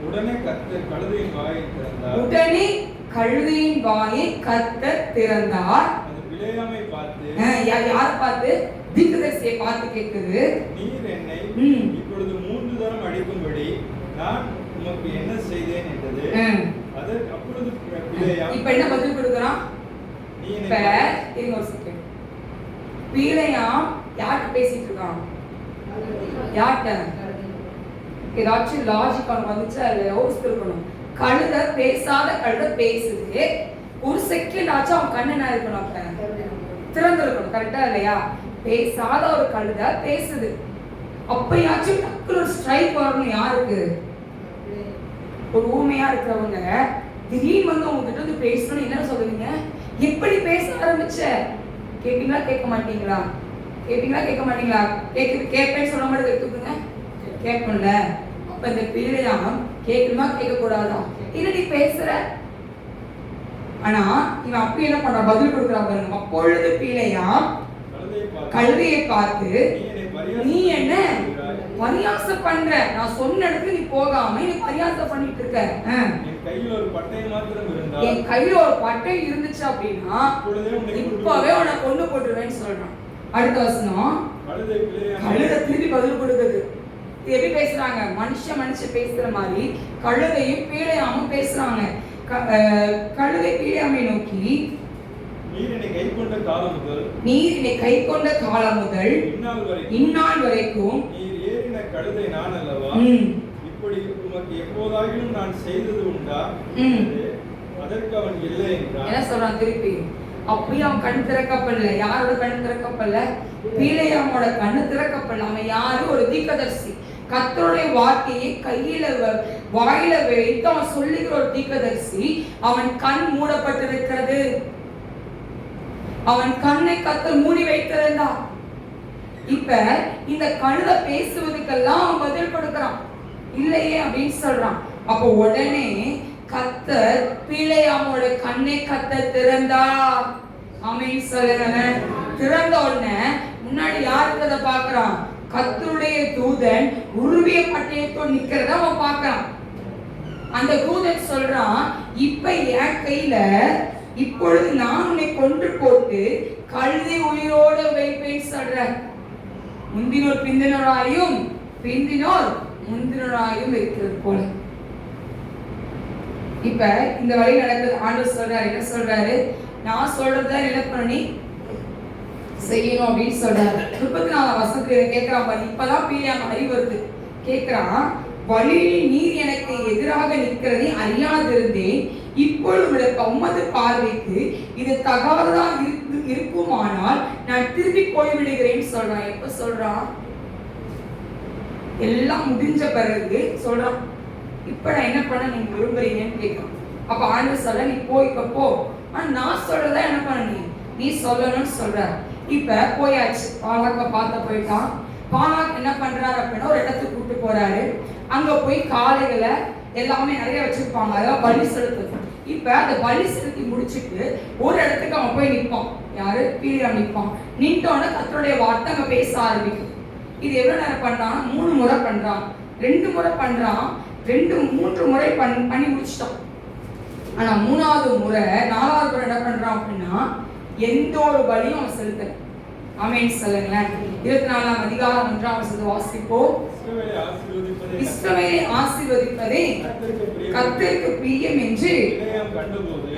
உடனே கர்த்தர் கழுதையின் வாயை திறந்தார். உடனே கழுதையின் வாயை கர்த்தர் திறந்தார். அது பிலேயாமை பார்த்து, யார் பார்த்து, தீர்க்கதரிசியை பார்த்து கேட்குது, நீர் என்னை இப்பொழுது 3 தரம் அடிக்கும்படி நான் உமக்கு என்ன செய்தேன் என்றது. அப்பொழுது பிலேயாம் இப்ப என்ன பதில் கொடுக்குறான், பிலேயாம் யார்கிட்ட பேசிட்டு இருக்கான், யார்கிட்ட? ஏதாச்சும் லாஜிக் அவனுக்கு வந்துச்சு, அதுல யோசிச்சிருக்கணும். கழுதை பேசாத கழுதை பேசுது. ஒரு செகண்ட் ஆச்சு அவன் கண்ணு என்ன இருக்கணும், அப்ப திறந்திருக்கணும். கரெக்டா இல்லையா? பேசாத ஒரு கழுதை பேசுது. அப்பயாச்சும் டக்குனு ஒரு ஸ்ட்ரைக் வரணும். யாருக்கு? ஒரு ஊமையா இருக்கிறவங்க திடீர்னு வந்து உங்ககிட்ட வந்து பேசணும்னு என்ன சொல்லுவீங்க? எப்படி பேச ஆரம்பிச்ச? கேட்பீங்களா கேட்க மாட்டீங்களா? கேட்பீங்களா கேட்க மாட்டீங்களா? கேட்பேன்னு சொல்ல மட்டும் எடுத்துக்கோங்க. கேட்போம்ல. அப்ப இந்த பிள்ளையாம் கேட்கணுமா கேட்க கூடாதா? இல்லடி பேசுற. ஆனா இவன் அப்படி என்ன பண்ற, பதில் கொடுக்குறான் பாருங்க. அப்பொழுது பிள்ளையாம் கழுதையை பார்த்து, நீ என்ன பரியாசம் பண்ற? நான் சொன்ன இடத்துக்கு நீ போகாம நீ பரியாசம் பண்ணிட்டு இருக்க. என் கையில ஒரு பட்டை மாத்திரம் இருந்தா, என் கையில ஒரு பட்டை இருந்துச்சு அப்படின்னா இப்பவே உன்னை கொண்டு போட்டுருவேன்னு சொல்றான். அடுத்த வசனம், கழுதை திருப்பி பதில் கொடுக்குது. எப்படி பேசுறாங்க, மனுஷன் பேசுற மாதிரி கழுதையும் பிலேயாமும் பேசுறாங்க. கழுதை பிலேயாமை நோக்கி, நீர் என்னை கை கொண்ட காலம் முதல் இந்நாள் வரைக்கும் நீர் ஏறின கழுதை நான் அல்லவா? இப்படி உமக்கு எப்போதாகிலும் நான் செய்தது உண்டா? அதற்கு அவன் இல்லை என்றான். என்ன சொல்றான் திருப்பி? அப்படியே அவன் கண் திறக்கப்படல. யாரோட கண் திறக்கப்படல? பிலேயாமோட கண்ணு திறக்கப்படல. அவன் யாரு? ஒரு தீர்க்கதரிசி. கர்த்தருடைய வார்த்தையை கையில வாயில வைத்து அவன் சொல்லுகிற ஒரு தீர்க்கதரிசி. அவன் கண் மூடப்பட்டிருக்கிறது. அவன் கண்ணை கர்த்தர் மூடி வைத்திருந்தான். இப்ப இந்த கழுதை பேசுவதுக்கெல்லாம் அவன் பதில் கொடுக்கிறான். இல்லையே அப்படின்னு சொல்றான். அப்ப உடனே கர்த்தர் பிலேயாமோட கண்ணை கர்த்தர் திறந்தார். ஆமென் சொல்லுங்க. திறந்த உடனே முன்னாடி யாருக்கு பாக்குறான்? கர்த்தருடைய தூதன் உருவிய பட்டயத்தோடு நிக்கிறத அவன் பார்க்கறான். அந்த தூதன் சொல்றான், இப்ப என் கையில இப்பொழுது நான் உன்னை கொன்று போட்டு கழுதை உயிரோடு வைப்பேன் சொல்ற. முந்தினோர் பிந்தினோராயும் பிந்தினோர் முந்தினோராயும் இருக்கிறது போல. இப்ப இந்த வழி நடக்குது. ஆண்டவர் சொல்றாரு, என்ன சொல்றாரு? நான் சொல்றத என்ன பண்ணி செய்யணும் அப்படின்னு சொல்றாரு. 34 வசனத்துல கேட்கிறான் பாரு. இப்பதான் பிலேயாம் அறிவு வருது. கேட்கிறான், வழியில் நீர் எனக்கு எதிராக நிற்கிறதை அறியாதிருந்தேன். இப்பொழுது உமது பார்வைக்கு இது தகாததா இருக்குமானால் நான் திரும்பி போய்விடுகிறேன்னு சொல்றான். எப்ப சொல்றான்? எல்லாம் முடிஞ்ச பிறகு சொல்றான். இப்ப நான் என்ன பண்ண நீங்க விரும்புறீங்கன்னு கேட்கணும். அப்ப ஆண்டவர் சொல்ல, நீ போ. ஆனா நான் சொல்றதா என்ன பண்ண நீ சொல்லணும்னு சொல்ற. இப்ப போயாச்சு. பாலாக்க பார்த்த போயிட்டான். பாலாக் என்ன பண்றாரு அப்படின்னா ஒரு இடத்துக்கு கூட்டு போறாரு. அங்க போய் காளைகளை எல்லாமே நிறைய வச்சிருப்பாங்க, அதெல்லாம் பலி செலுத்துது. இப்ப அந்த பலி செலுத்தி முடிச்சுட்டு ஒரு இடத்துக்கு அவன் போய் நிற்பான். யாரு? பிலேயாம் நிற்பான். நின்றோன்னு கர்த்தருடைய வார்த்தை அங்க பேச ஆரம்பிக்கும். இது எவ்வளவு நேரம் பண்றான்? 3 முறை பண்றான். 2 முறை பண்றான். 3 முறை பண்ணி முடிச்சிட்டான். ஆனா 3வது முறை 4வது முறை என்ன பண்றான் அப்படின்னா எந்த ஒரு பலியும் அவன் செலுத்தல. ஆமென் சொல்லுங்களேன். 24ஆம் அதிகாரம் 1ஆம் வசனத்தை வாசிப்போம். இஸ்ரவேலை ஆசீர்வதிப்பதே கர்த்தருக்கு பிரியம் என்று கண்டபோது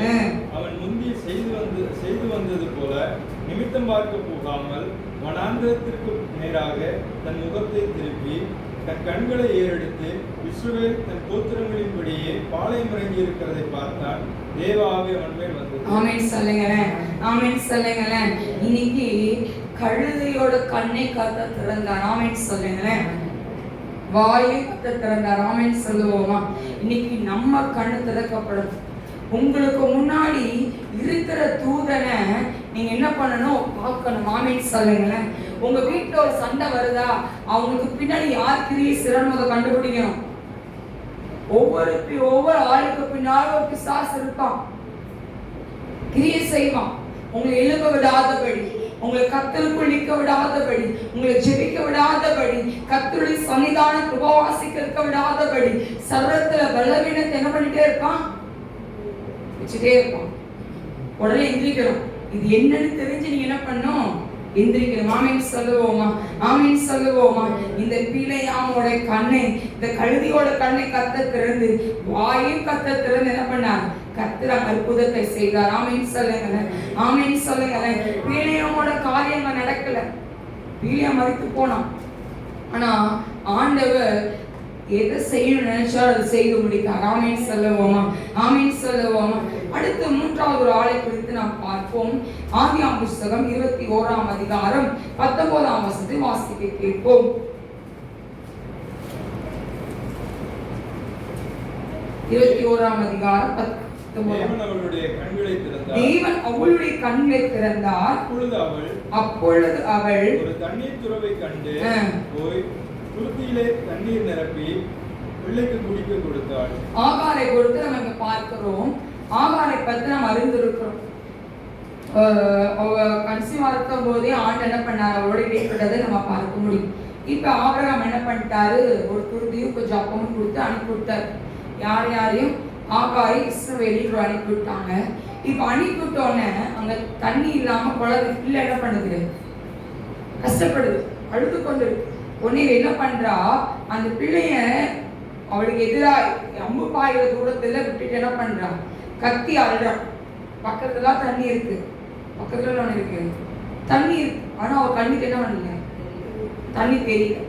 அவன் முந்தி செய்து வந்தது போல நிமித்தம் பார்க்க போகாமல் வனாந்தரத்திற்கு நேராக தன் முகத்தை திருப்பி தன் கண்களை ஏறெடுத்து இஸ்ரவேல் தன் கோத்திரங்களின்படியே பாளையம் இறங்கி இருக்கிறதை பார்த்தான். தேவாவே அவன் மேல் வந்தது. ஆமென் சொல்லுங்களேன். ஆமென் சொல்லுங்களேன். இன்னைக்கு கழுதையோட கண்ணை கர்த்தர் திறந்தார். ஆமென் சொல்லுங்களேன். வாயை கர்த்தர் திறந்தார். ஆமென் சொல்லுவோமா? இன்னைக்கு நம்ம கண்ணு திறக்கப்படும். உங்களுக்கு முன்னாடி இருக்கிற தூதனை நீங்க என்ன பண்ணணும்? பார்க்கணும். ஆமென் சொல்லுங்களேன். உங்க வீட்டுல ஒரு சண்டை வருதா, அவங்களுக்கு பின்னாடி யார் கிரியை சிறந்த கண்டுபிடிக்கணும். ஒவ்வொரு ஆளுக்கு பின்னாலும் ஒரு பிசாசு இருப்பான், கிரியை செய்வான். உங்களை எழுப்ப விடாதபடி, உங்களை கர்த்தருக்குள் நிற்க விடாதபடி, உங்களை ஜெபிக்க விடாதபடி, கர்த்தருடைய சன்னிதானத்தை உபவாசிக்க இருக்க விடாதபடி, சர்வத்துல பலவீனத்தை என்ன பண்ணிட்டே இருப்பான்? வச்சுட்டே இருப்பான். உடனே எந்திரிக்கணும். இது என்னன்னு தெரிஞ்சு நீங்க என்ன பண்ணும்? எந்திரிக்கணும். ஆமென் சொல்லுவோமா? ஆமென் சொல்லுவோமா? இந்த பிள்ளையாமோட கண்ணை, இந்த கழுதியோட கண்ணை கர்த்தர் திறந்து, வாயும் கர்த்தர் திறந்து என்ன பண்ணார்? கர்த்தர் அற்புதத்தை செய்தார். ஆமென் சொல்லுங்க. ஆமென் சொல்லுங்க. பிள்ளையாமோட காரியங்கள் நடக்கல. பிள்ளையா மரித்து போனான். ஆனா ஆண்டவர் எதை செய்யணும்னு நினைச்சா அதை செய்து முடித்தார். ஆமென் சொல்லுவோமா? ஆமென் சொல்லுவோமா? அடுத்து மூன்றாவது ஒரு ஆளை குறித்து நாம் பார்ப்போம். ஆதியாம் புஸ்தகம் 21ஆம் அதிகாரம் 19ஆம் வசனத்தை வாசிக்க கேட்போம். 21ஆம் அதிகாரம் 19. தேவன் அவளுடைய கண்களை திறந்தார். தேவன் அவளுடைய கண்களை திறந்தார். அப்பொழுது அவள் ஒரு தண்ணீர் துறவை கண்டு போய் குருத்தியிலே தண்ணீர் நிரப்பி பிள்ளைக்கு குடிக்க கொடுத்தாள். ஆகாரை கொடுத்து நம்ம பார்க்கிறோம். ஆகாரை பற்றி நாம் அறிந்திருக்கிறோம். கன்சீவ் ஆகும் போதே ஆண்டு என்ன பண்ணார்? அவரோட இடைப்பட்டதை நம்ம பார்க்க முடியும். இப்ப ஆபிரகாம் என்ன பண்ணிட்டாரு? ஒரு துருதியும் கொஞ்சம் அப்பமும் கொடுத்து அனுப்பிவிட்டார். யாரையும்? ஆகாரை இஸ்ரவேலுக்கு அனுப்பிவிட்டாங்க. இப்ப அனுப்பிவிட்டோன்னே அங்க தண்ணி இல்லாம குழந்தை பிள்ளை என்ன பண்ணுது? கஷ்டப்படுது, அழுது கொண்டு இருக்கு. உடனே என்ன பண்றா? அந்த பிள்ளைய அவளுக்கு எதிராக அம்பு பாயிற தூரத்துல விட்டுட்டு என்ன பண்றா? கத்தி அழுறா. பக்கத்துல தண்ணி இருக்கு, பக்கத்துல ஒண்ணு இருக்கு, தண்ணி இருக்கு. ஆனா அவ கண்ணுக்கு என்ன பண்ணல? தண்ணி தெரியல.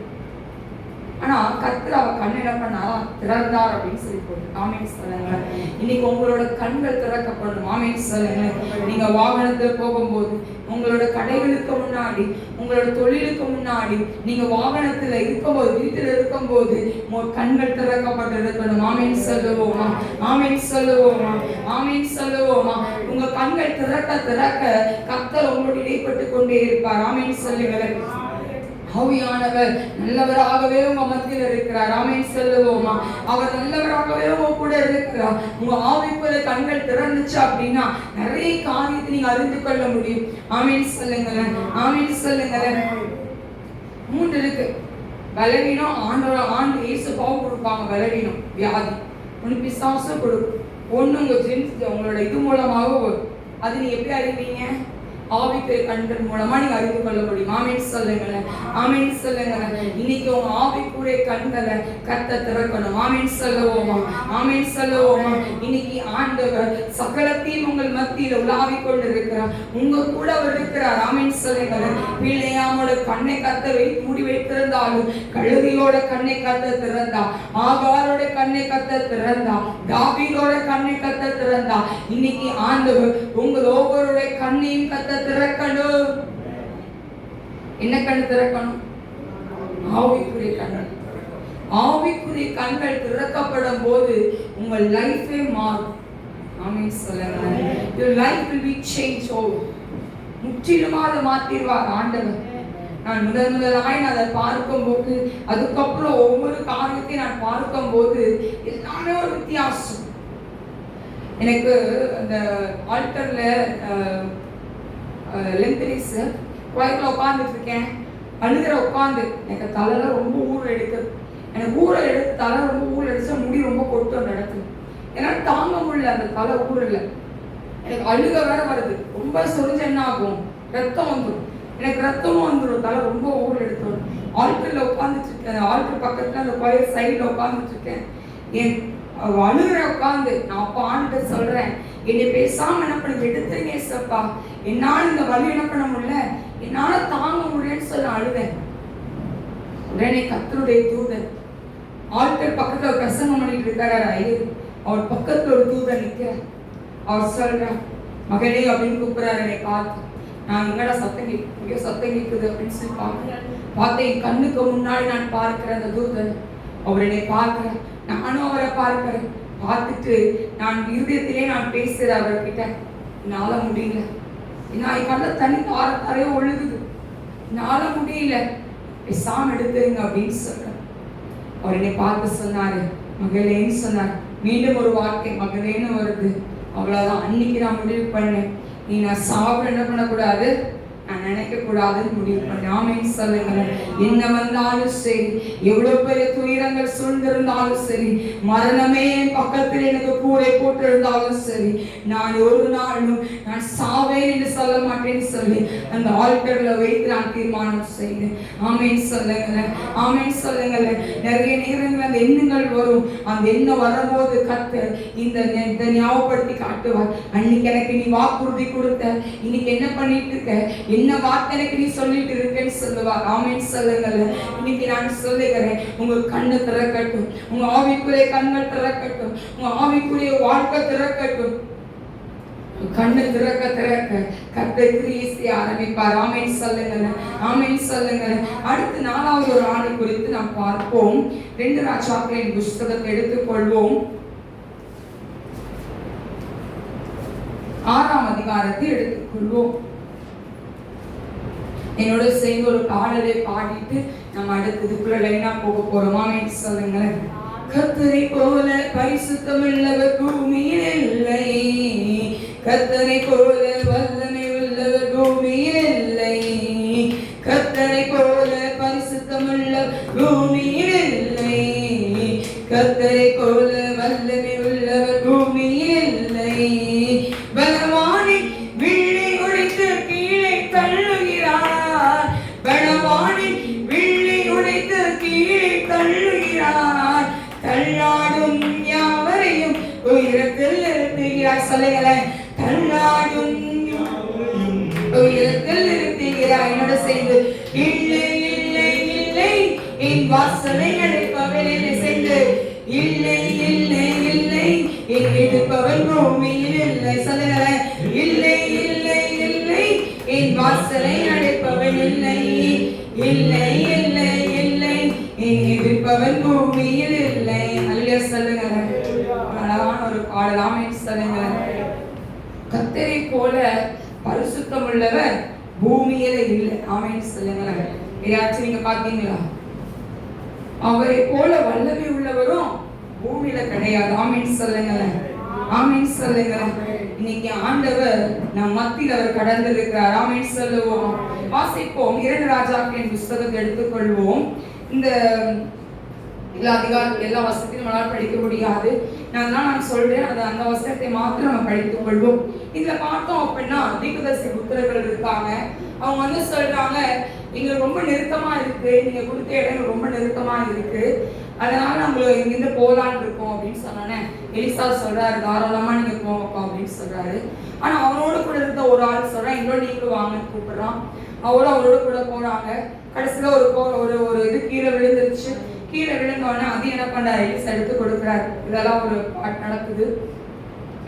ஆனா கர்த்தர் அவ கண்ணு என்ன பண்ணாரா? திறந்தார் அப்படின்னு சொல்லி போட்டு. ஆமென் சொல்லுங்க. இன்னைக்கு உங்களோட கண்கள் திறக்கப்படணும். ஆமென் சொல்லுங்க. நீங்க வாகனத்துல போகும்போது, உங்களோட கடைகளுக்கு முன்னாடி, உங்களோட தொழிலுக்கு முன்னாடி, நீங்க வாகனத்துல இருக்கும்போது, வீட்டுல இருக்கும்போது உங்க கண்கள் திறக்கப்பட்டு இருக்கணும். ஆமென் சொல்லுவோமா? ஆமென் சொல்லுவோமா? ஆமென் சொல்லுவோமா? உங்க கண்கள் திறக்க திறக்க கர்த்தர் உங்களோட இடைப்பட்டு கொண்டே இருப்பார். ஆமென் சொல்லுங்க. ஆவியானவர் நல்லவராகவே உங்க மத்தியில் இருக்கிறார். ஆமென் சொல்லுவோமா? அவர் நல்லவராகவே உங்க கூட இருக்கிறார். உங்க ஆவிக்குள்ள கண்கள் திறந்துச்சு அப்படின்னா நிறைய காரியத்தை நீங்க அறிந்து கொள்ள முடியும். ஆமென் சொல்லுங்களேன். ஆமென் சொல்லுங்களேன். 3 இருக்கு. பலவீனம் ஆண்டு இயேசு பாவம் கொடுப்பாங்க. பலவீனம், வியாதி. ஒன்று பிசாசு கொடுக்கும், ஒன்று உங்க ஜென்ஸ் உங்களோட இது மூலமாக. அது நீ எப்படி அறிவீங்க? ஆவிக்குரிய கண்கள் மூலமா நீங்க அறிந்து கொள்ள முடியும். ஆமென் சொல்லுங்களேன். ஆமென் சொல்லுங்களேன். இன்னைக்கு உங்க ஆவிக்குரிய கண்களை கர்த்தர் திறக்கணும். ஆமென் சொல்லுவோமா? ஆமென் சொல்லுவோமா? இன்னைக்கு ஆண்டவர் சகலத்தையும் உங்கள் மத்தியில் உலாவிக் கொண்டு இருக்கிறார். உங்க கூட அவர் இருக்கிறார். ஆமென் சொல்லுங்களேன். பிள்ளையாமோட கண்ணை கர்த்தர் மூடி வைத்திருந்தாலும் கழுதையோட கண்ணை கர்த்தர் திறந்தா, ஆகாரோட கண்ணை கர்த்தர் திறந்தா, தாவீதோட கண்ணை கர்த்தர் திறந்தா. இன்னைக்கு ஆண்டவர் உங்கள் ஒவ்வொருடைய கண்ணையும் கர்த்தர் திறக்கணும். என்ன கண் திறக்கணும்? ஆவிக்குரிய கண்கள். ஆவிக்குரிய கண்கள் திறக்கப்படும் போது உங்கள் லைஃபே மாறும். ஆமென் சொல்லுங்க. your life will be changed. முற்றிலுமாக மாத்திடுவார் ஆண்டவர். நான் முதலாய் அதை பார்க்கும்போது, அதுக்கப்புறம் ஒவ்வொரு காரியத்தையும் நான் பார்க்கும்போது எல்லாமே ஒரு வித்தியாசம். எனக்கு அந்த ஆல்டர்ல லென்த்ரிஸ் கோயிலில் உட்காந்துட்டு இருக்கேன். அழுகிற உட்காந்து எனக்கு தலையில ரொம்ப ஊர் எடுக்குது. எனக்கு ஊரை எடுத்து தலை ரொம்ப ஊர் அடிச்சா முடி ரொம்ப கொட்டு அந்த இடத்துல. என்னால் தாங்க முடியல அந்த தலை ஊரில். எனக்கு அழுக வேற வருது. ரொம்ப சொரிஞ்சு என்ன ஆகும்? ரத்தம் வந்துடும். எனக்கு ரத்தமும் வந்துடும். தலை ரொம்ப ஊர் எடுத்து வரும். ஆல்டரில் உட்காந்துட்டு இருக்கேன். ஆல்டர் பக்கத்தில் அந்த கோயில் சைடில் உட்காந்துட்டு இருக்கேன். என் அழுகிற உட்காந்து நான் அப்பா ஆண்டு சொல்றேன், என்னை பேசாம என்ன பண்ணி எடுத்துருங்க ஏசப்பா, என்னால இந்த வலி என்ன பண்ண முடியல, என்னால தாங்க முடியலன்னு சொல்ல அழுவேன். உடனே கர்த்தருடைய தூதன் ஆல்டர் பக்கத்துல ஒரு பிரசங்கம் பண்ணிட்டு இருக்காரு ஐயர். அவர் பக்கத்துல ஒரு தூதன் நிற்கிறார். அவர் சொல்றார், மகனே அப்படின்னு கூப்பிடுறாரு. என்னை பார்த்து நான் எங்கடா சத்தம் கேட்குது அப்படின்னு சொல்லி பார்த்தேன். என் கண்ணுக்கு முன்னாடி நான் பார்க்கிறேன் அந்த தூதன். அவர் என்னை பார்க்கிறேன், நானும் அவரை பார்க்கிறேன். பார்த்துட்டு நான் இருதயத்திலே நான் பேசுறேன் அவர்கிட்ட. என்னால முடியல, ஏன்னா என் கண்ணில் தண்ணி தாரையோ ஒழுகுது, என்னால முடியல, பேசாம எடுத்துருங்க அப்படின்னு சொல்றேன். அவர் என்னை பார்த்து சொன்னாரு, மகளேன்னு சொன்னார். மீண்டும் ஒரு வார்த்தை மகளேன்னு வருது. அவ்வளவுதான். அன்னைக்கு நான் முடிவு பண்ணேன், நீ நான் சாப்பிட என்ன பண்ணக்கூடாது, நான் நினைக்க கூடாதுன்னு முடிவு பண்ணேன். ஆமென் சொல்லுங்க. என்ன வந்தாலும் சரி, எவ்வளவு பெரிய துயரங்கள் சூழ்ந்திருந்தாலும் சரி, மரணமே பக்கத்தில் எனக்கு கூரை போட்டு இருந்தாலும் சரி, நான் ஒரு நாளும் நான் சாவேன் என்று சொல்ல மாட்டேன்னு சொல்லி அந்த ஆல்டர்ல வைத்து நான் தீர்மானம் செய்தேன். ஆமென் சொல்லுங்க, ஆமென் சொல்லுங்க. நிறைய நேரங்கள் அந்த எண்ணங்கள் வரும். அந்த எண்ணம் வரும்போது கர்த்தர் இந்த ஞாபகப்படுத்தி காட்டுவார். அன்னைக்கு எனக்கு நீ வாக்குறுதி கொடுத்த, இன்னைக்கு என்ன பண்ணிட்டு இருக்க, என்ன வார்த்தை எனக்கு நீ சொல்லிட்டு இருக்கேன்னு சொல்லுவார். ஆமென் சொல்லுங்கள். இன்னைக்கு நான் சொல்லுகிறேன், உங்க கண்ணு திறக்கட்டும், உங்க ஆவிக்குரிய கண்கள் திறக்கட்டும், உங்க ஆவிக்குரிய வாழ்க்கை திறக்கட்டும். கண்ணு திறக்க திறக்க கர்த்தர் கிரியை செய்ய ஆரம்பிப்பார். ஆமென் சொல்லுங்கள், ஆமென் சொல்லுங்கள். அடுத்து 4வது ஒரு ஆணை குறித்து நாம் பார்ப்போம். 2 ராஜாக்களின் புஸ்தகத்தை எடுத்துக்கொள்வோம். 6ஆம் அதிகாரத்தை எடுத்துக்கொள்வோம். என்னோட சேர்ந்து ஒரு பாடலை பாடிட்டு நம்ம அடுத்ததுக்குள்ள லைனா போக போறோம். ஆமென் சொல்லுங்களேன். கர்த்தரை போல பரிசுத்தமுள்ளவர் பூமியில் இல்லை, கர்த்தரை போல வல்லமை உள்ளவர் பூமியில் இல்லை, கர்த்தரை போல பரிசுத்தமுள்ள பூமியில் இல்லை, கர்த்தரை போல வல்லமை உள்ளவர் பூமியில் இல்லை. பலவானை வில்லை உடைத்து கீழே தள்ளுகிறார், பலவானை வில்லை உடைத்து கீழே தள்ளுகிறார், தள்ளாடும் யாவரையும் உயரத்தில் நிறுத்துகிறார். சொல்லுங்களேன், தள்ளாடும் உயரத்தில் நிறுத்துகிறார். என்னோட செய்து இல்லை இல்லை இல்லை என் வாசலை அடைப்பவன் என்னை செய்து இல்லை இல்லை இல்லை என் எடுப்பவன் பூமியில் இல்லை. சொல்லுங்களேன், இல்லை இல்லை இல்லை என் வாசலை அடைப்பவன் இல்லை, இல்லை இல்லை இல்லை என் எடுப்பவன் பூமியில் இல்லை. நல்ல சொல்லுங்க, அழகான ஒரு பாடல். ஆமென் சொல்லுங்க. கர்த்தரை போல பரிசுத்தம் உள்ளவர் பூமியில இல்லை. ஆமென் சொல்லுங்களேன். யாராச்சும் நீங்க பாத்தீங்களா? அவரை போல வல்லமை உள்ளவரும் பூமியில கிடையாது. ஆமென் சொல்லுங்களேன், ஆமென் சொல்லுங்களேன். இன்னைக்கு ஆண்டவர் நம் மத்தியில் அவர் கடந்து இருக்கிறார். ஆமென் சொல்லுவோம். வாசிப்போம். 2 ராஜாக்களின் புஸ்தகத்தை எடுத்துக்கொள்வோம். இந்த எல்லா அதிகாரத்தில் எல்லா வசத்தையும் நம்மளால் படிக்க முடியாது. நான் சொல்றேன், அந்த வசனத்தை மாத்திரம் நம்ம படித்துக் கொள்வோம். இதுல பார்த்தோம் அப்படின்னா தீர்க்கதரிசி புத்திரர்கள் இருக்காங்க. அவங்க வந்து சொல்றாங்க, எங்களுக்கு ரொம்ப நெருக்கமா இருக்கு, நீங்க கொடுத்த இடம் ரொம்ப நெருக்கமா இருக்கு, அதனால நம்ம இங்கிருந்து போலான்னு இருக்கோம் அப்படின்னு சொன்னோன்னே எலிசா சொல்றாரு, தாராளமா நீங்க போங்கப்பா அப்படின்னு சொல்றாரு. ஆனா அவனோட கூட இருந்த ஒரு ஆள் சொல்றான், எங்களோட நீங்களும் வாங்கன்னு கூப்பிடுறான். அவரும் அவரோட கூட போறாங்க. கடைசியில ஒரு இது கீழே விழுந்துருச்சு. கீழே விழுந்தோடனே அது என்ன பண்றாரு, எலிசா எடுத்து கொடுக்குறாரு. இதெல்லாம் ஒரு பாட்டு நடக்குது.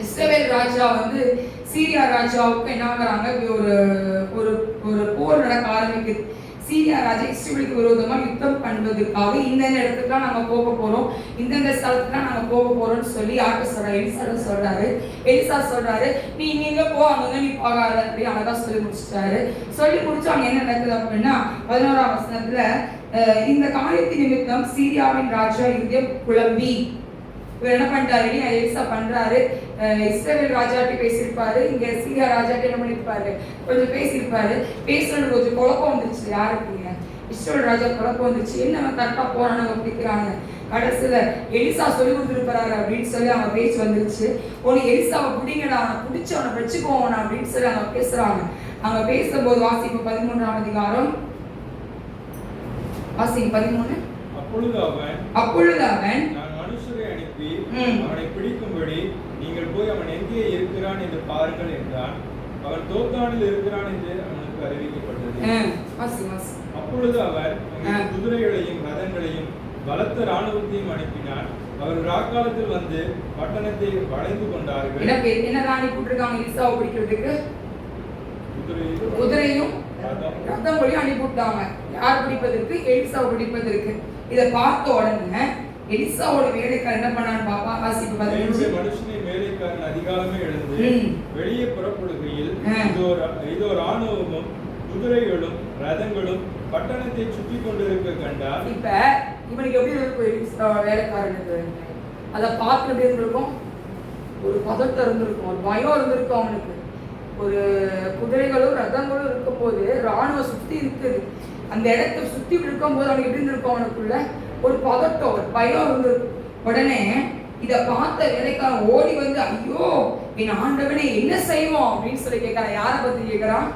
இஸ்ரவேல் ராஜா வந்து சீரியா ராஜாவுக்கு என்ன ஆகுறாங்க, ஒரு போர் நடக்க ஆரம்பிக்குது. சீரியா ராஜா இஸ்ரவேலுக்கு விரோதமா யுத்தம் பண்ணுவதற்காக இந்தந்த இடத்துக்குலாம் நாங்க போக போறோம், இந்தந்த ஸ்தலத்துக்குலாம் நாங்க போக போறோம்னு சொல்லி யார்கிட்ட சொல்றாரு, எலிசா சொல்றாரு. எலிசா சொல்றாரு, நீங்க போ, அங்க நீ போகாத அப்படி அழகா சொல்லி முடிச்சிட்டாரு. சொல்லி முடிச்சு அங்க என்ன நடக்குது அப்படின்னா 11ஆம் வசனத்துல, இந்த காரியத்தின் நிமித்தம் சீரியாவின் ராஜா இதயம் குழம்பி என்ன பண்றாரு, எலிசா பண்றாரு. இஸ்ரவேல் ராஜாட்டி பேசியிருப்பாரு, இங்க சீரியா ராஜாட்டி என்ன பண்ணிருப்பாரு, கொஞ்சம் பேசியிருப்பாரு. பேசுறது கொஞ்சம் குழப்பம் வந்துருச்சு. யாருக்குங்க, இஸ்ரவேல் ராஜா குழப்பம் வந்துருச்சு. என்ன கரெக்டா போறாங்க பிடிக்கிறாங்க. கடைசியில எலிசா சொல்லி கொடுத்துருப்பாரு அப்படின்னு சொல்லி அவங்க பேச்சு வந்துருச்சு. உனக்கு எலிசாவை பிடிங்கடா, அவனை பிடிச்சு அவனை வச்சுக்கோவன அப்படின்னு சொல்லி அவங்க பேசுறாங்க. அவங்க பேசும்போது வாசிப்பு 13ஆம் அதிகாரம் வாசிப்பு 13. அப்பொழுது அவன் மனுஷரை அனுப்பி அவனை பிடிக்கும்படி நீங்கள் போய் அவன் எங்கே இருக்கிறான் என்று பாருங்கள் என்றான். அவன் தோத்தானில் இருக்கிறான் என்று அவனுக்கு அறிவிக்கப்பட்டது. அப்பொழுது அவர் குதிரைகளையும் ரதங்களையும் பலத்த ராணுவத்தையும் அனுப்பினார். அவர் ராக்காலத்தில் வந்து பட்டணத்தை வளைந்து கொண்டார்கள். என்ன ராணி போட்டிருக்காங்க எலிசாவை பிடிக்கிறதுக்கு? குதிரையும் ரதங்களையும் அனுப்பிவிட்டாங்க. யார் பிடிப்பதற்கு? எலிசாவை பிடிப்பதற்கு. இதை பார்த்த உடனே எலிசாவோட வேலைக்காரன் என்ன பண்ணான்னு பாப்பா, வாசிப்பு 15. மனுஷனின் வேலைக்காரன் அதிகாலமே எழுந்து வெளியே புறப்படுகையில் இதோ ராணுவமும் குதிரைகளும் ரதங்களும் பட்டணத்தை சுற்றி கொண்டிருக்க கண்டார். இப்ப இவனுக்கு எப்படி இருக்கும்? எலிசா வேலைக்காரனுக்கு அதை பார்த்து எப்படி இருந்திருக்கும்? ஒரு பதட்டம் இருந்திருக்கும், ஒரு பயம் இருந்திருக்கும் அவனுக்கு. ஒரு குதிரைகளும் ரதங்களும் இருக்கும் போது ராணுவம் சுத்தி இருக்குது. அந்த இடத்தை சுத்தி இருக்கும் போது அவனுக்கு எப்படி இருந்திருக்கும்? அவனுக்குள்ள ஒரு பதட்டம், ஒரு பயம் இருந்திருக்கும். உடனே இதை பார்த்த வேலைக்காரன் ஓடி வந்து, ஐயோ என் ஆண்டவனே என்ன செய்வோம் அப்படின்னு சொல்லி கேட்கறான். யாரை பத்தி கேட்கறான்?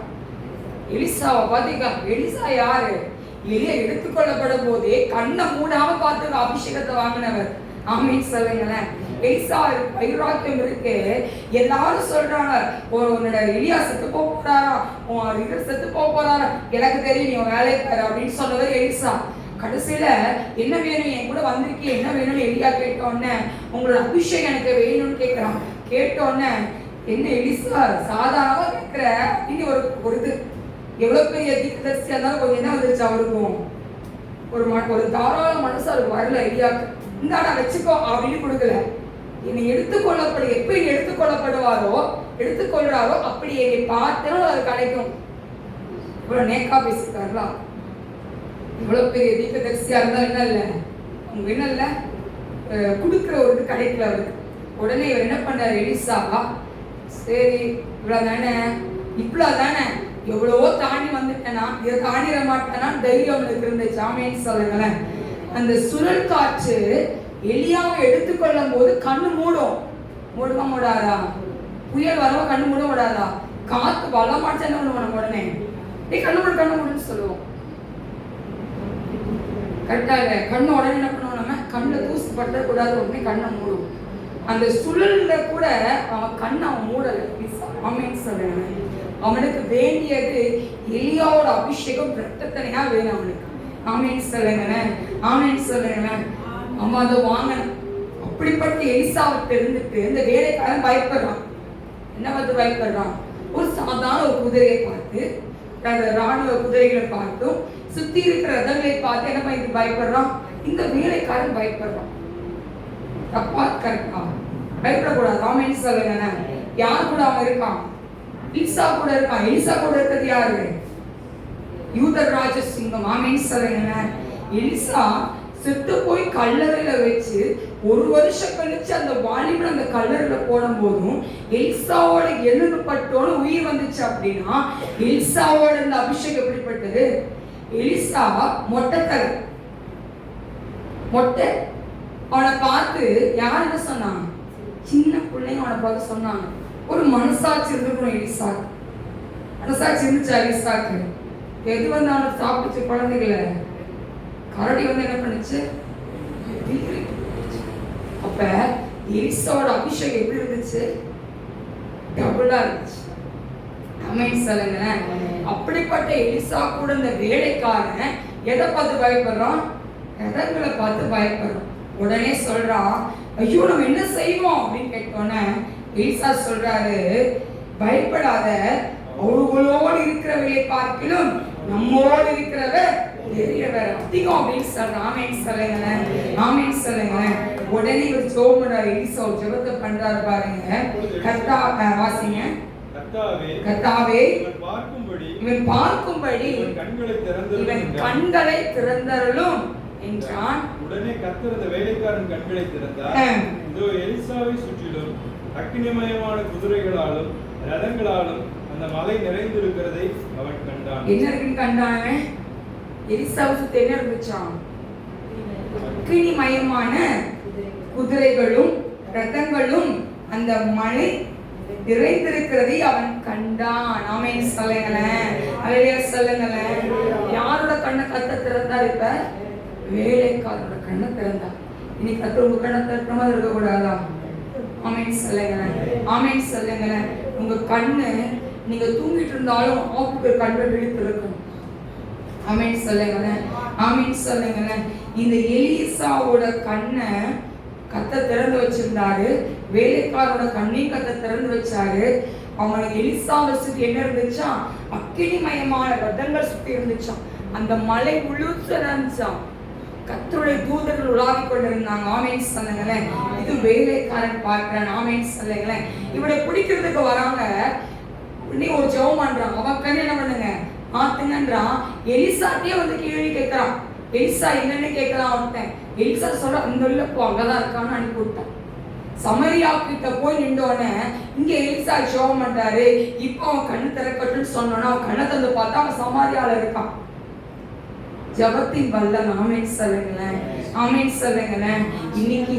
எலிசாவை பார்த்து. எலிசா யாரு? எலியா எடுத்துக்கொள்ளப்படும் போதே கண்ணை மூடாம பார்த்து அபிஷேகத்தை வாங்கினவர். ஆமீன் சொல்லுங்களேன். எலிசா வைராக்கியம் இருக்கு. எல்லாரும் சொல்றாங்க, உன்னோட எலியா செத்து போறாரா, உன் செத்து போறாரா, எனக்கு தெரியும், நீ வேலையை பாரு அப்படின்னு சொன்னவர் எலிசா. கடைசியில என்ன வேணும், என் கூட வந்திருக்கீங்க, என்ன வேணும்னு எலியா கேட்டோன்னே, உங்களோட அபிஷேகம் எனக்கு வேணும்னு கேட்கிறான். கேட்டோன்னே, என்ன எலிசா சாதாரணமா கேட்கிற அப்படின்னு ஒரு இது. எவ்வளவு பெரிய தீர்க்கதரிசியா இருந்தாலும் கொஞ்சம் என்ன வந்துருச்சு அவருக்கும்? ஒரு தாராள மனசு அவருக்கு வரல. எலியாக்கு இந்தாடா வச்சுக்கோ அப்படின்னு கொடுக்கல. என்னை எடுத்துக்கொள்ளப்படும், எப்ப எடுத்துக்கொள்ளப்படுவாரோ எடுத்துக்கொள்றாரோ அப்படி என்னை பார்த்தனும் அது கிடைக்கும். இவ்வளவு நேக்கா பேசிருக்காருலா. இவ்வளவு பெரிய தீர்க்கதரிசியா இருந்தா என்ன இல்ல, அவங்க என்ன இல்ல கொடுக்குற ஒரு இது கிடைக்கல அவருக்கு. உடனே இவர் என்ன பண்ணாரு? எலிசா, சரி இவ்வளவு தானே, இவ்வளவு தானே, எவ்வளவோ தாண்டி வந்துட்டேனா, இதை தாண்டிட மாட்டேனா தைரியம் அவனுக்கு இருந்துச்சு. ஆமேன்னு சொல்லுங்களேன். அந்த சுழல் காற்று எலியாவை எடுத்துக்கொள்ளும் போது கண்ணு மூடுமா மூடாதா? புயல் வரவ கண்ணு மூடாதா? காத்து பலமாச்சு என்ன பண்ணுவோம்? உடனே கண்ணு மூடுன்னு சொல்லுவோம். கரெக்டா இல்ல? கண்ணு உடனே என்ன பண்ணுவோம்? நம்ம கண்ணுல தூசி பற்றக்கூடாது, உடனே கண்ணை மூடுவோம். அந்த சுழல்ல கூட அவன் கண்ணை அவன் மூடல. ஆமேன்னு சொல்லுங்க. அவனுக்கு வேண்டியது எலியாவோட அபிஷேகம் ரத்தத்தனையா வேணும் அவனுக்கு. ஆமேன்னு சொல்லுங்களேன். ஆமேன்னு சொல்லுங்களேன். அவன் அதை வாங்கணும். அப்படிப்பட்ட எலிசாவை இருந்துட்டு இந்த வேலைக்காரன் பயப்படுறான். என்ன பார்த்து பயப்படுறான்? ஒரு சாதாரண ஒரு குதிரையை பார்த்து, ராணுவ குதிரைகளை பார்த்தும் சுத்தி இருக்கிற ரதங்களை பார்த்து என்ன பண்ணி பயப்படுறான்? இந்த வேலைக்காரன் பயப்படுறான். தப்பா கரெக்டா? பயப்படக்கூடாது. ஆமேன்னு சொல்லுங்க. யார் கூட அவன் இருக்கான்? எலிசா கூட இருக்கான். எலிசா கூட இருக்கிறது யாரு? யூதர் ராஜசிங்கம். ஆமேன்னு சொல்லுங்க. எலிசா செத்து போய் கல்லறையில வச்சு ஒரு வருஷம் கழிச்சு அந்த வாலிபன் அந்த கல்லறையில போடும் போதும் எலிசாவோட எலும்பு பட்டோன்னு உயிர் வந்துச்சு. அப்படின்னா எலிசாவோட இந்த அபிஷேகம் எப்படிப்பட்டது? எலிசா மொட்டை. அவனை பார்த்து யார் என்ன சொன்னாங்க? சின்ன பிள்ளைங்க அவனை பார்த்து சொன்னாங்க. ஒரு மனசாட்சி இருக்கணும் எலிசா. மனசாட்சி இருந்துச்சு எலிசாக்கு. எது வந்து அவனுக்கு சாப்பிடுச்சு? குழந்தைகளை கரடி வந்து என்ன பண்ணுச்சு? அப்ப எலிசாவோட அபிஷேகம் எப்படி இருந்துச்சு? டபுளா இருந்துச்சு. ஆமென் சொல்லுங்க. அப்படிப்பட்ட எலிசா கூட இந்த வேலைக்காரன் எதை பார்த்து பயப்படுறான்? ரதங்களை பார்த்து பயப்படுறான். உடனே சொல்றான், ஐயோ நம்ம என்ன செய்வோம் அப்படின்னு கேட்டோன்னே எலிசா சொல்றாரு, பயப்படாத, அவர்களோடு இருக்கிறவர்களை பார்க்கிலும் நம்மோடு இருக்கிறவர் பெரியவர் அதிகம் அப்படின்னு சொல்றான். ஆமென் சொல்லுங்க. ஆமென் சொல்லுங்க. உடனே இவர் சோமனார் எலிசா ஜெபத்தை பண்றாரு பாருங்க. வாசிங்க. கர்த்தாவே இவன் பார்க்கும்படி இவன் கண்களை திறந்தருளும் என்றான். உடனே கர்த்தர் அந்த வேலைக்காரன் கண்களை திறந்தார். இதோ எலிசாவை சுற்றிலும் அக்கினிமயமான குதிரைகளாலும் ரதங்களாலும் அந்த மலை நிறைந்திருக்கிறதை அவன் கண்டான். என்ன இருக்குன்னு கண்டானே? எலிசாவை சுத்தி என்ன இருந்துச்சாம்? அக்கினிமயமான குதிரைகளும் ரதங்களும் அந்த மலை நிறைந்திருக்கிறதை அவன் கண்டான். ஆமென் சொல்லுங்களேன். அல்லேலூயா சொல்லுங்களேன். யாரோட கண்ணை கர்த்தர் திறந்தார்? இப்ப வேலைக்காரோட கண்ணை திறந்தார். இன்னைக்கு கர்த்தர் உங்க கண்ணை திறக்கிற மாதிரி இருக்கக்கூடாதா? ஆமென் சொல்லுங்களேன். ஆமென் சொல்லுங்களேன். உங்க கண்ணு நீங்க தூங்கிட்டு இருந்தாலும் ஆப்புக்கு கண்ணை விழித்து இருக்கணும். ஆமென் சொல்லுங்களேன். ஆமென் சொல்லுங்களேன். இந்த எலிசாவோட கண்ணை கர்த்தர் திறந்து வச்சிருந்தாரு. வேலைக்காரோட கண்ணையும் கர்த்தர் திறந்து வச்சாரு. அவங்களுக்கு எலிசாவை சுற்றி என்ன இருந்துச்சா? அக்கினிமயமான ரதங்கள் சுற்றி இருந்துச்சாம். அந்த மலை முழுக்க இருந்துச்சாம். கர்த்தருடைய தூதர்கள் உலாவி கொண்டிருந்தாங்க. ஆமென் சொல்லுங்களேன். இது வேலைக்காரன் பார்க்கிறான். ஆமென் சொல்லுங்களேன். இவனை பிடிக்கிறதுக்கு வராங்க. நீ ஒரு ஜெபம் பண்றான். அவன் கண்ணு என்ன பண்ணுங்க மாத்துங்கன்றான். எலிசாட்டே வந்து கேள்வி கேட்கிறான். எலிசா என்னன்னு கேட்கலாம் அவன்கிட்ட. எலிசா சொல்ற இந்த உள்ள போ, அங்கதான் இருக்கான்னு அனுப்பி விட்டான். சமரியா கிட்ட போய் நின்றோடனே இங்க எலிசா ஜெபம் பண்றாரு. இப்போ அவன் கண்ணு திறக்கட்டுன்னு சொன்னோன்னா அவன் கண்ணை தந்து பார்த்தா அவன் சமாரியால இருக்கான். ஜபத்தின் வல்லம். ஆமென் சொல்லுங்களேன். ஆமென் சொல்லுங்களேன். இன்னைக்கு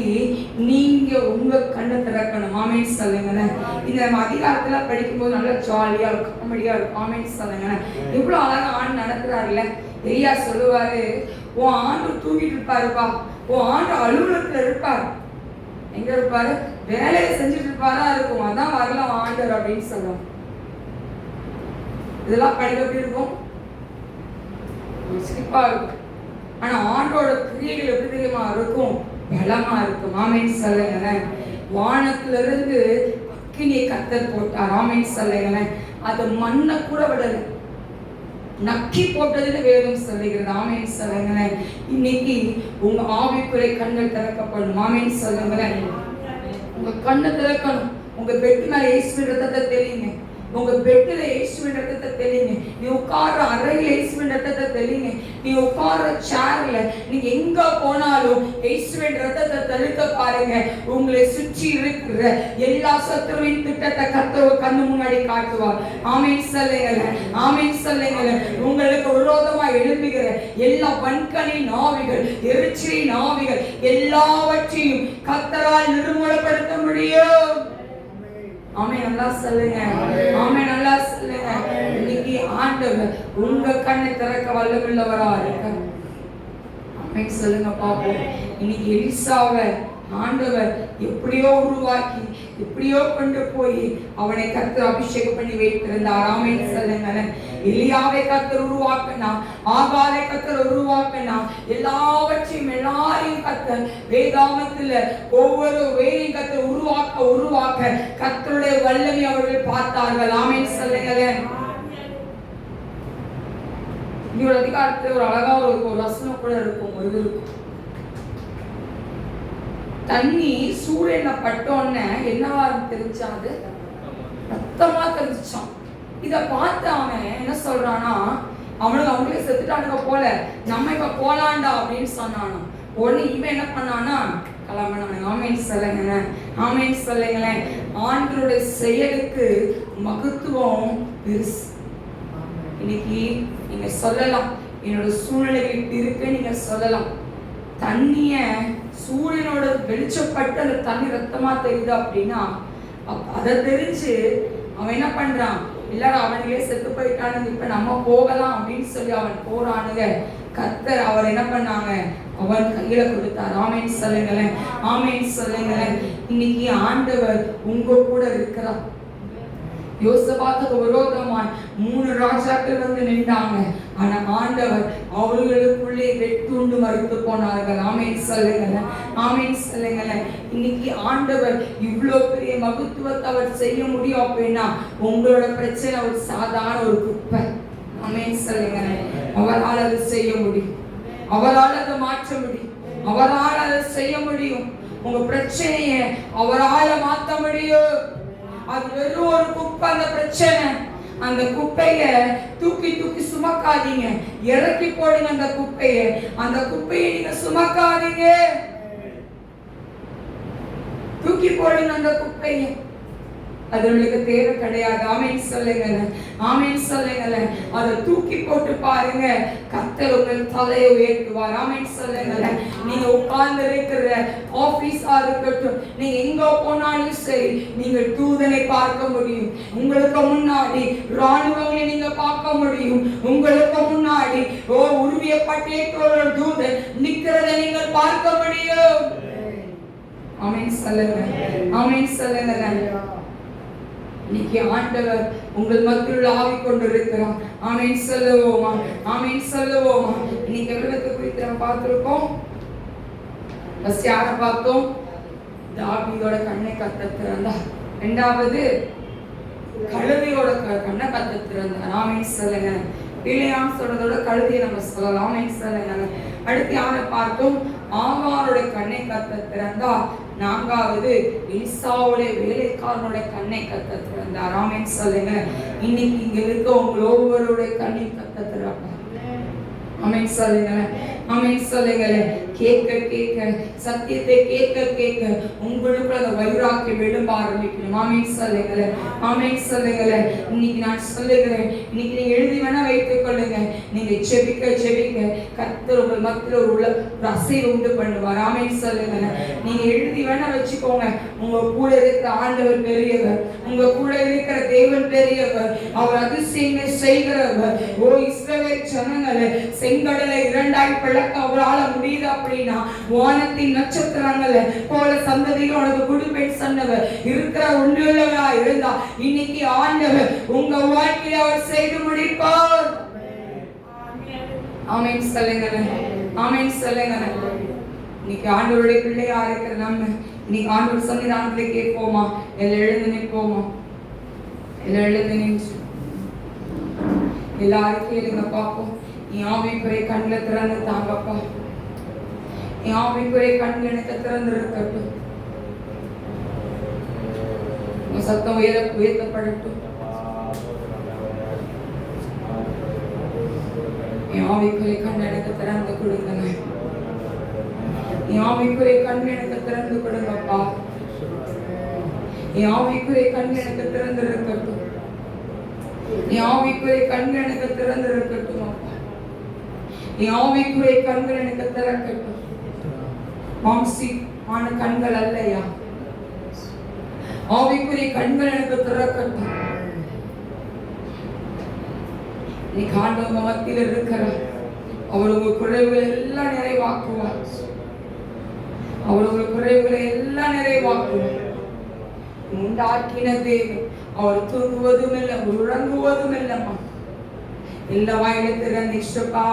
நீங்க உங்க கண்ணை திறக்கணும். ஆமென் சொல்லுங்களேன். இந்த அதிகாரத்துல படிக்கும்போது நல்லா ஜாலியா இருக்கும், காமெடியா இருக்கும். ஆமென் சொல்லுங்களேன். எவ்வளவு அழகா ஆண்டு நடத்துறாருல்ல. எலியா சொல்லுவாரு, உன் ஆண்டு தூங்கிட்டு இருப்பாருப்பா, உன் ஆண்டு அலுவலகத்துல இருப்பாரு. எங்க இருப்பாரு? வேலையை செஞ்சுட்டு இருப்பாரா இருக்கும். அதான் வரல ஆண்டவர் அப்படின்னு சொல்லுவோம். இதெல்லாம் படிக்க எப்படி இருக்கும்? சிரிப்பா இருக்கும். ஆனா ஆண்டோட கிரியைகள் எப்படி தெரியுமா இருக்கும்? பலமா இருக்கும். ஆமென் சொல்லுங்களேன். வானத்திலிருந்து அக்கினியை கர்த்தர் போட்டார். ஆமென் சொல்லுங்களேன். அது மண்ணை கூட விடல, நக்கி போட்டதுன்னு வேதம் சொல்லுகிறது. ஆமென் சொல்லுங்களேன். இன்னைக்கு உங்க ஆவிக்குறை கண்கள் திறக்கப்படும். ஆமென் சொல்லுங்களேன். உங்க கண்ணை திறக்கணும். உங்க பெட்டு மேல இயேசுவின் ரத்தத்தை தெளிங்க. உங்க பெட்டில இயேசுவின் ரத்தத்தை தெளிங்க. நீ உட்கார அறையில இயேசுவின் ரத்தத்தை தெளிங்க. நீ உட்கார சேர்ல நீங்க எங்க போனாலும் இயேசுவின் ரத்தத்தை தெளிக்க பாருங்க. உங்களை சுற்றி இருக்கிற எல்லா சத்துருவின் திட்டத்தை கர்த்தர் கண்ணு முன்னாடி காட்டுவார். ஆமென் சொல்லுங்களேன். ஆமென் சொல்லுங்களேன். உங்களுக்கு விரோதமா எழும்புகிற எல்லா வன்கனின் ஆவிகள், எரிச்சலின் ஆவிகள் எல்லாவற்றையும் கர்த்தரால் நிர்மூலப்படுத்த முடியும். ஆமென். நல்லா சொல்லுங்க. ஆமென். நல்லா சொல்லுங்க. இன்னைக்கு ஆண்டவர் உங்க கண்ணை திறக்க வல்லமையுள்ளவரா இருக்கார். ஆமென் சொல்லுங்க பாப்போம். இன்னைக்கு எலிசாவை ஆண்டவர் எப்படியோ உருவாக்கி எப்படியோ கொண்டு போய் அவனை கர்த்தர் அபிஷேகம் பண்ணி வைத்திருந்தார். ஆமென் சொல்லுங்களேன். எலியாவை கர்த்தர் உருவாக்கினா, ஆகாரை கர்த்தர் உருவாக்கினா, எல்லாவற்றையும் எல்லாரையும் கர்த்தர் வேதாகமத்தில் ஒவ்வொரு வேலையும் கர்த்தர் உருவாக்க கர்த்தருடைய வல்லமை அவர்கள் பார்த்தார்கள். ஆமென் சொல்லுங்களேன். இவரோட அதிகாரத்தில் ஒரு அழகா ஒரு வசனம் கூட இருக்கும். ஒரு இது இருக்கும். தண்ணி சூரியனை பட்டோன்னு என்னவா தெரிஞ்சாது? ரத்தமா தெரிஞ்சான். இத பார்த்து அவன் என்ன சொல்றானா, அவங்களே செத்துட்டானுங்க போல, நம்ம இப்ப போலாண்டா அப்படின்னு சொன்னானா. உடனே இவன் என்ன பண்ணானா, கிளம்பினானுங்க. ஆமென் சொல்லுங்களேன். ஆமென் சொல்லுங்களேன். ஆண்டவருடைய செயலுக்கு மகத்துவம் பெருசு. இன்னைக்கு நீங்க சொல்லலாம், என்னோட சூழ்நிலைகள் இப்படி இருக்கு நீங்க சொல்லலாம். தண்ணிய சூரியனோட வெளிச்சப்பட்டு அந்த தண்ணி ரத்தமா தெரியுது அப்படின்னா அதை தெரிஞ்சு அவன் என்ன பண்றான், எல்லாரும் அவனுக்கே செத்து போயிட்டானுங்க, இப்ப நம்ம போகலாம் அப்படின்னு சொல்லி அவன் போறானுங்க. கர்த்தர் அவர் என்ன பண்ணாங்க, அவன் கையில கொடுத்தார். ஆமென் சொல்லுங்களேன். ஆமென் சொல்லுங்களேன். இன்னைக்கு ஆண்டவர் உங்க கூட இருக்கிறார். யோசபாத்துக்கு விரோதமாய் 3 ராஜாக்கள் வந்து நின்றாங்க. ஆனா ஆண்டவர் அவர்களுக்குள்ளே வெட்டுண்டு மறுத்து போனார்கள். ஆமென் சொல்லுங்களேன். ஆமென் சொல்லுங்களேன். இன்னைக்கு ஆண்டவர் இவ்வளவு பெரிய மகத்துவத்தை அவர் செய்ய முடியும் அப்படின்னா உங்களோட பிரச்சனை ஒரு சாதாரண ஒரு குப்பை. ஆமென் சொல்லுங்களேன். அவரால் அதை செய்ய முடியும். அவரால் அதை மாற்ற முடியும். அவரால் அதை செய்ய முடியும். உங்க பிரச்சனையை அவரால் மாற்ற முடியும். அது வெறும் ஒரு குப்பை. அந்த பிரச்சனை, அந்த குப்பைய தூக்கி சுமக்காதீங்க, இறக்கி போடுங்க. அந்த குப்பையை நீங்க சுமக்காதீங்க, தூக்கி போடுங்க அந்த குப்பையை. அது உங்களுக்கு தேவை கிடையாது. ஆமென் சொல்லுங்களேன். ஆமென் சொல்லுங்களேன். அதை தூக்கி போட்டு பாருங்க, கர்த்தர் உங்கள் தலையை உயர்த்துவார். ஆமென் சொல்லுங்களேன். நீங்க உட்கார்ந்து இருக்கிற ஆபீஸா இருக்கட்டும், நீங்க எங்க போனாலும் சரி, நீங்க தூதனை பார்க்க முடியும். உங்களுக்கு முன்னாடி ராணுவங்களை நீங்க பார்க்க முடியும். உங்களுக்கு முன்னாடி உருவிய பட்டயத்தோட தூதன் நிக்கிறதை நீங்கள் பார்க்க முடியும். ஆமென் சொல்லுங்க. ஆமென் சொல்லுங்க. இன்னைக்கு ஆண்டவர் உங்கள் மத்தியில் ஆவி கொண்டிருக்கிறார். ஆமென் சொல்லுவோமா? ஆமென் சொல்லுவோமா? இன்னைக்கு எவ்வளவு குறித்து நம்ம பார்த்திருக்கோம். பஸ் யாரை பார்த்தோம்? தாவீதோட கண்ணை கர்த்தர் திறந்தார். 2வது கழுதையோட கண்ணை கத்து திறந்தார். ஆமென் சொல்லுங்க. பிள்ளையாம் சொல்றதோட கழுதையை நம்ம சொல்லலாம். ஆமென் சொல்லுங்க. அடுத்து யாரை பார்த்தோம்? ஆகாருடைய கண்ணை கத்த திறந்தா. நான்காவது எலிசாவுடைய வேலைக்காரனுடைய கண்ணை கத்த திறந்தார். ஆமென் சொல்லுங்க. இன்னைக்கு இங்க இருக்க உங்க ஒவ்வொருடைய கண்ணை கத்த திறப்பார். ஆமென் சொல்லுங்க. ஆமென் சொல்லுங்க. கேட்க கேட்க சத்தியத்தை கேட்க கேட்க உங்களுக்கு அந்த வைராக்கியம் எழும்ப ஆரம்பிக்கணும். ஆமென் சொல்லுங்க. ஆமென் சொல்லுங்க. இன்னைக்கு நான் சொல்லுகிறேன், இன்னைக்கு நீங்க எழுதி வேணா வைத்துக் கொள்ளுங்க. நீங்க ஜெபிக்க ஜெபிக்க கர்த்தர் உங்கள் மத்தியில் ஒரு அசைவு உண்டு பண்ணுவார். ஆமென் சொல்லுங்க. நீங்க எழுதி வேணா வச்சுக்கோங்க. உங்க கூட இருக்கிற ஆண்டவர் பெரியவர், உங்க கூட இருக்கிற தேவன் பெரியவர், அவர் அதிசயங்களை செய்கிறவர். ஓ இஸ்ரவேல் ஜனங்களே, செங்கடலை இரண்டாய் பிளக்க அவரால் முடியுது அப்படின்னா வானத்தின் நட்சத்திரங்களை போல சந்ததிகள் உனக்கு குடிப்பேன் சொன்னவர் இருக்கிற உண்மையுள்ளவரா இருந்தா இன்னைக்கு ஆண்டவர் உங்க வாழ்க்கையில அவர் செய்து முடிப்பார். ஆமென் சொல்லுங்க. ஆமென் சொல்லுங்க. இன்னைக்கு ஆண்டவருடைய பிள்ளையா இருக்கிற நம்ம இன்னைக்கு ஆண்டவர் சன்னிதானத்துல கேட்போமா? எல்லாம் எழுந்து நிற்போமா? எல்லாம் எழுந்து நின்று எல்லாரும் கேளுங்க பார்ப்போம். என் ஆவிக்குரிய கண்ணில் திறந்து தாங்கப்பா. என் ஆவிக்குரிய கண்ணில் எனக்கு திறந்து இருக்கட்டும். உங்க சத்தம் உயர்த்தப்படட்டும். என் ஆவிக்குரிய கண் எனக்கு திறந்து கொடுங்க. என் ஆவிக்குரிய கண் எனக்கு திறந்து கொடுங்கப்பா. என் ஆவிக்குரிய கண் எனக்கு திறந்து இருக்கட்டும். என் ஆவிக்குரிய கண் எனக்கு திறந்து இருக்கட்டும் அப்பா. என் ஆவிக்குரிய கண்கள் எனக்கு திறக்கட்டும். மாம்சமான கண்கள் அல்லையா, ஆவிக்குரிய கண்கள் எனக்கு திறக்கட்டும். நீ ஆண்டவங்க மத்தியில் இருக்கிற அவர் உங்க குறைவுகளை எல்லாம் நிறைவாக்குவார். அவர் உங்க குறைவுகளை எல்லாம் நிறைவாக்குவார். உண்டாக்கின தேவன் அவர் தூங்குவதும் இல்லை, உறங்குவதும் இல்லைம்மா. எல்லா வாயில திறந்து இஷ்டப்பா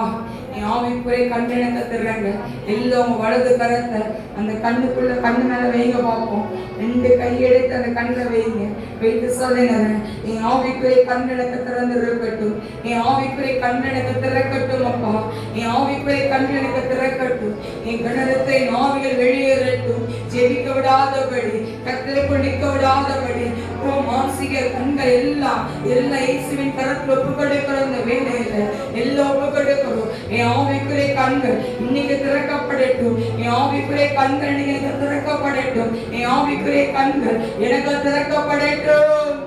என் ஆவிக்குரிய கண் எனக்கு திறங்க. எல்லாம் உங்க வலது கரத்தை அந்த கண்ணுக்குள்ள கண்ணு மேல வைங்க பார்ப்போம். 2 கையெடுத்து அந்த கண்ணில் வைங்க. வைத்து சொல்லுங்க, என் ஆவிக்குரிய கண் எனக்கு திறந்து இருக்கட்டும். என் ஆவிக்குரிய கண் எனக்கு திறக்கட்டும் அப்பா. என் ஆவிக்குரிய கண் எனக்கு திறக்கட்டும். என் கணத்தை ஆவிகள் வெளியேறட்டும். ஜெபிக்க விடாதபடி, கர்த்தருக்குள் நிற்க விடாதபடி மானசீக கண்கள் எல்லாம் இயேசுவின் கரத்தில் ஒப்பு கொடுக்கிற அந்த வேலையில எல்லாம் ஒப்பு கொடுக்கிறோம். என் ஆவிக்குரிய கண்கள் இன்னைக்கு திறக்கப்படட்டும். என் ஆவிக்குரிய கண்கள் இன்னைக்கு திறக்கப்படட்டும். என் ஆவிக்குரிய கண்கள் எனக்கு திறக்கப்படட்டும்.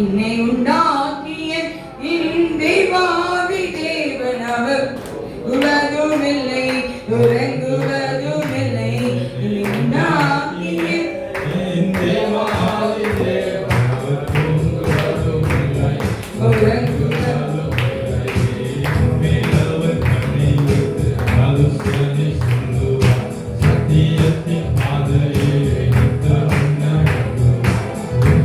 என்னை உண்டாக்கிய தேவாதி தேவன் அவர் உலகுமில்லை, உறங்குவதுமில்லை. என்னை உண்டாக்கிய தேவாதி தேவன் அவர் தூங்குவதுமில்லை, உறங்குவதுமில்லை. மேலவர் கண்ணை விட்டு ஆலோசனை சொல்லுவார். சத்தியத்தின் பாதையிலே நித்தம் நடக்குவார்.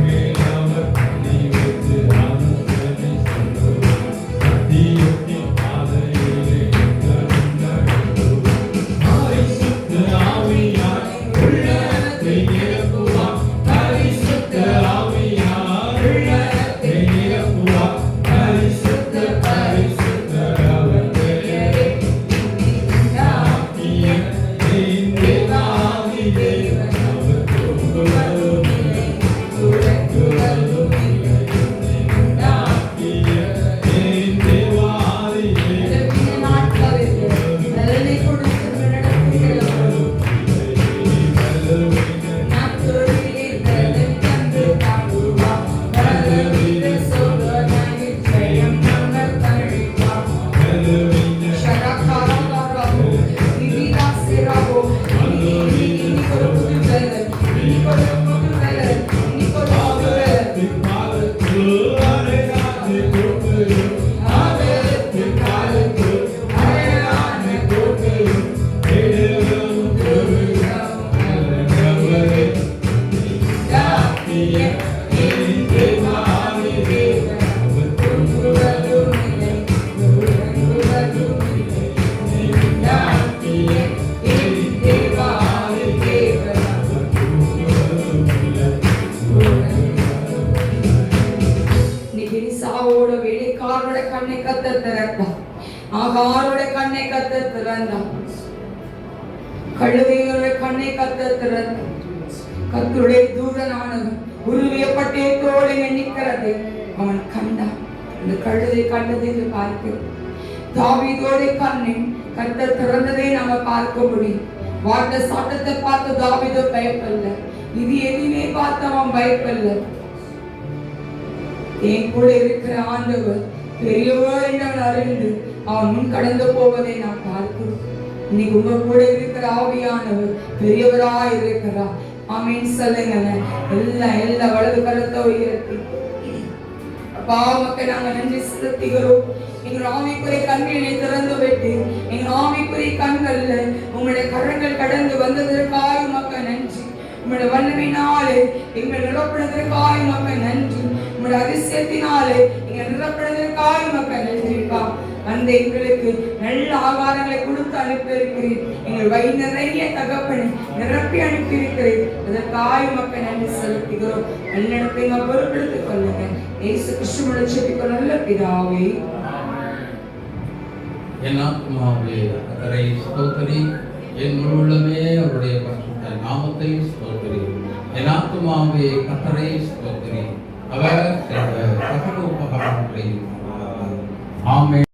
மேலவர் கண்ணை விட்டு ஆலோசனை சொல்லுவார். சத்தியத்தின் பாதையிலே நித்தம் நடக்குவார். கண்ணை கர்த்தர் திறந்தார். கழுதையுடைய கண்ணை கர்த்தர் திறந்தார். கர்த்தருடைய தூதனானவன் உருவிய பட்டயத்தோடு நிற்கிறது. அவன் கண்டான். இந்த கழுதை கண்டதை என்று பார்க்கிறோம். தாவீதோடைய கண்ணை கர்த்தர் திறந்ததை நாம பார்க்க முடியும். வாட்ட சாட்டத்தை பார்த்து தாவீதோ பயப்படல. இது எதுவுமே பார்த்து அவன் பயப்படல. என் கூட இருக்கிற ஆண்டவர் பெரியவர் என்று அறிந்து அவன் முன் கடந்து போவதை நான் பார்க்கிறோம். இன்னைக்கு உங்க கூட இருக்கிற ஆவியானவர் பெரியவராய் இருக்கிறார். ஆமீன் சொல்லுங்க. எல்லா வலது கரத்தை உயர்த்தி அப்பா உமக்கு நாங்க நன்றி செலுத்துகிறோம். எங்கள் ஆவிக்குரிய கண்களை திறந்து விட்டு எங்கள் ஆவிக்குரிய கண்கள்ல உங்களுடைய கரங்கள் கடந்து வந்ததற்காக உமக்கு நன்றி. உங்களுடைய வல்லமையினாலே எங்களை நிரப்புவதற்காக உமக்கு நன்றி. உங்களுடைய அதிசயத்தினாலே எங்களை நிரப்புவதற்காக உமக்கு நன்றிப்பா. அந்த எங்களுக்கு நல்ல ஆகாரங்களை கொடுத்து அனுப்பியிருக்கிறேன். எங்கள் வயிறு நிறைய தகப்பனை நிரப்பி அனுப்பியிருக்கிறேன். அதற்காக உமக்கு நன்றி செலுத்துகிறோம். நல்லிடத்தை பொறுப்பெடுத்துக் கொள்ளுங்க. இயேசு கிறிஸ்துவோட ஜெபிக்கிறோம் நல்ல பிதாவே. என் ஆத்மாவே கர்த்தரை ஸ்தோத்திரி, என் முழு உள்ளமே அவருடைய பரிசுத்த நாமத்தை ஸ்தோத்திரி. என் ஆத்மாவே கர்த்தரை ஸ்தோத்திரி, அவர் சகல உபகாரங்களையும் ஆமென்.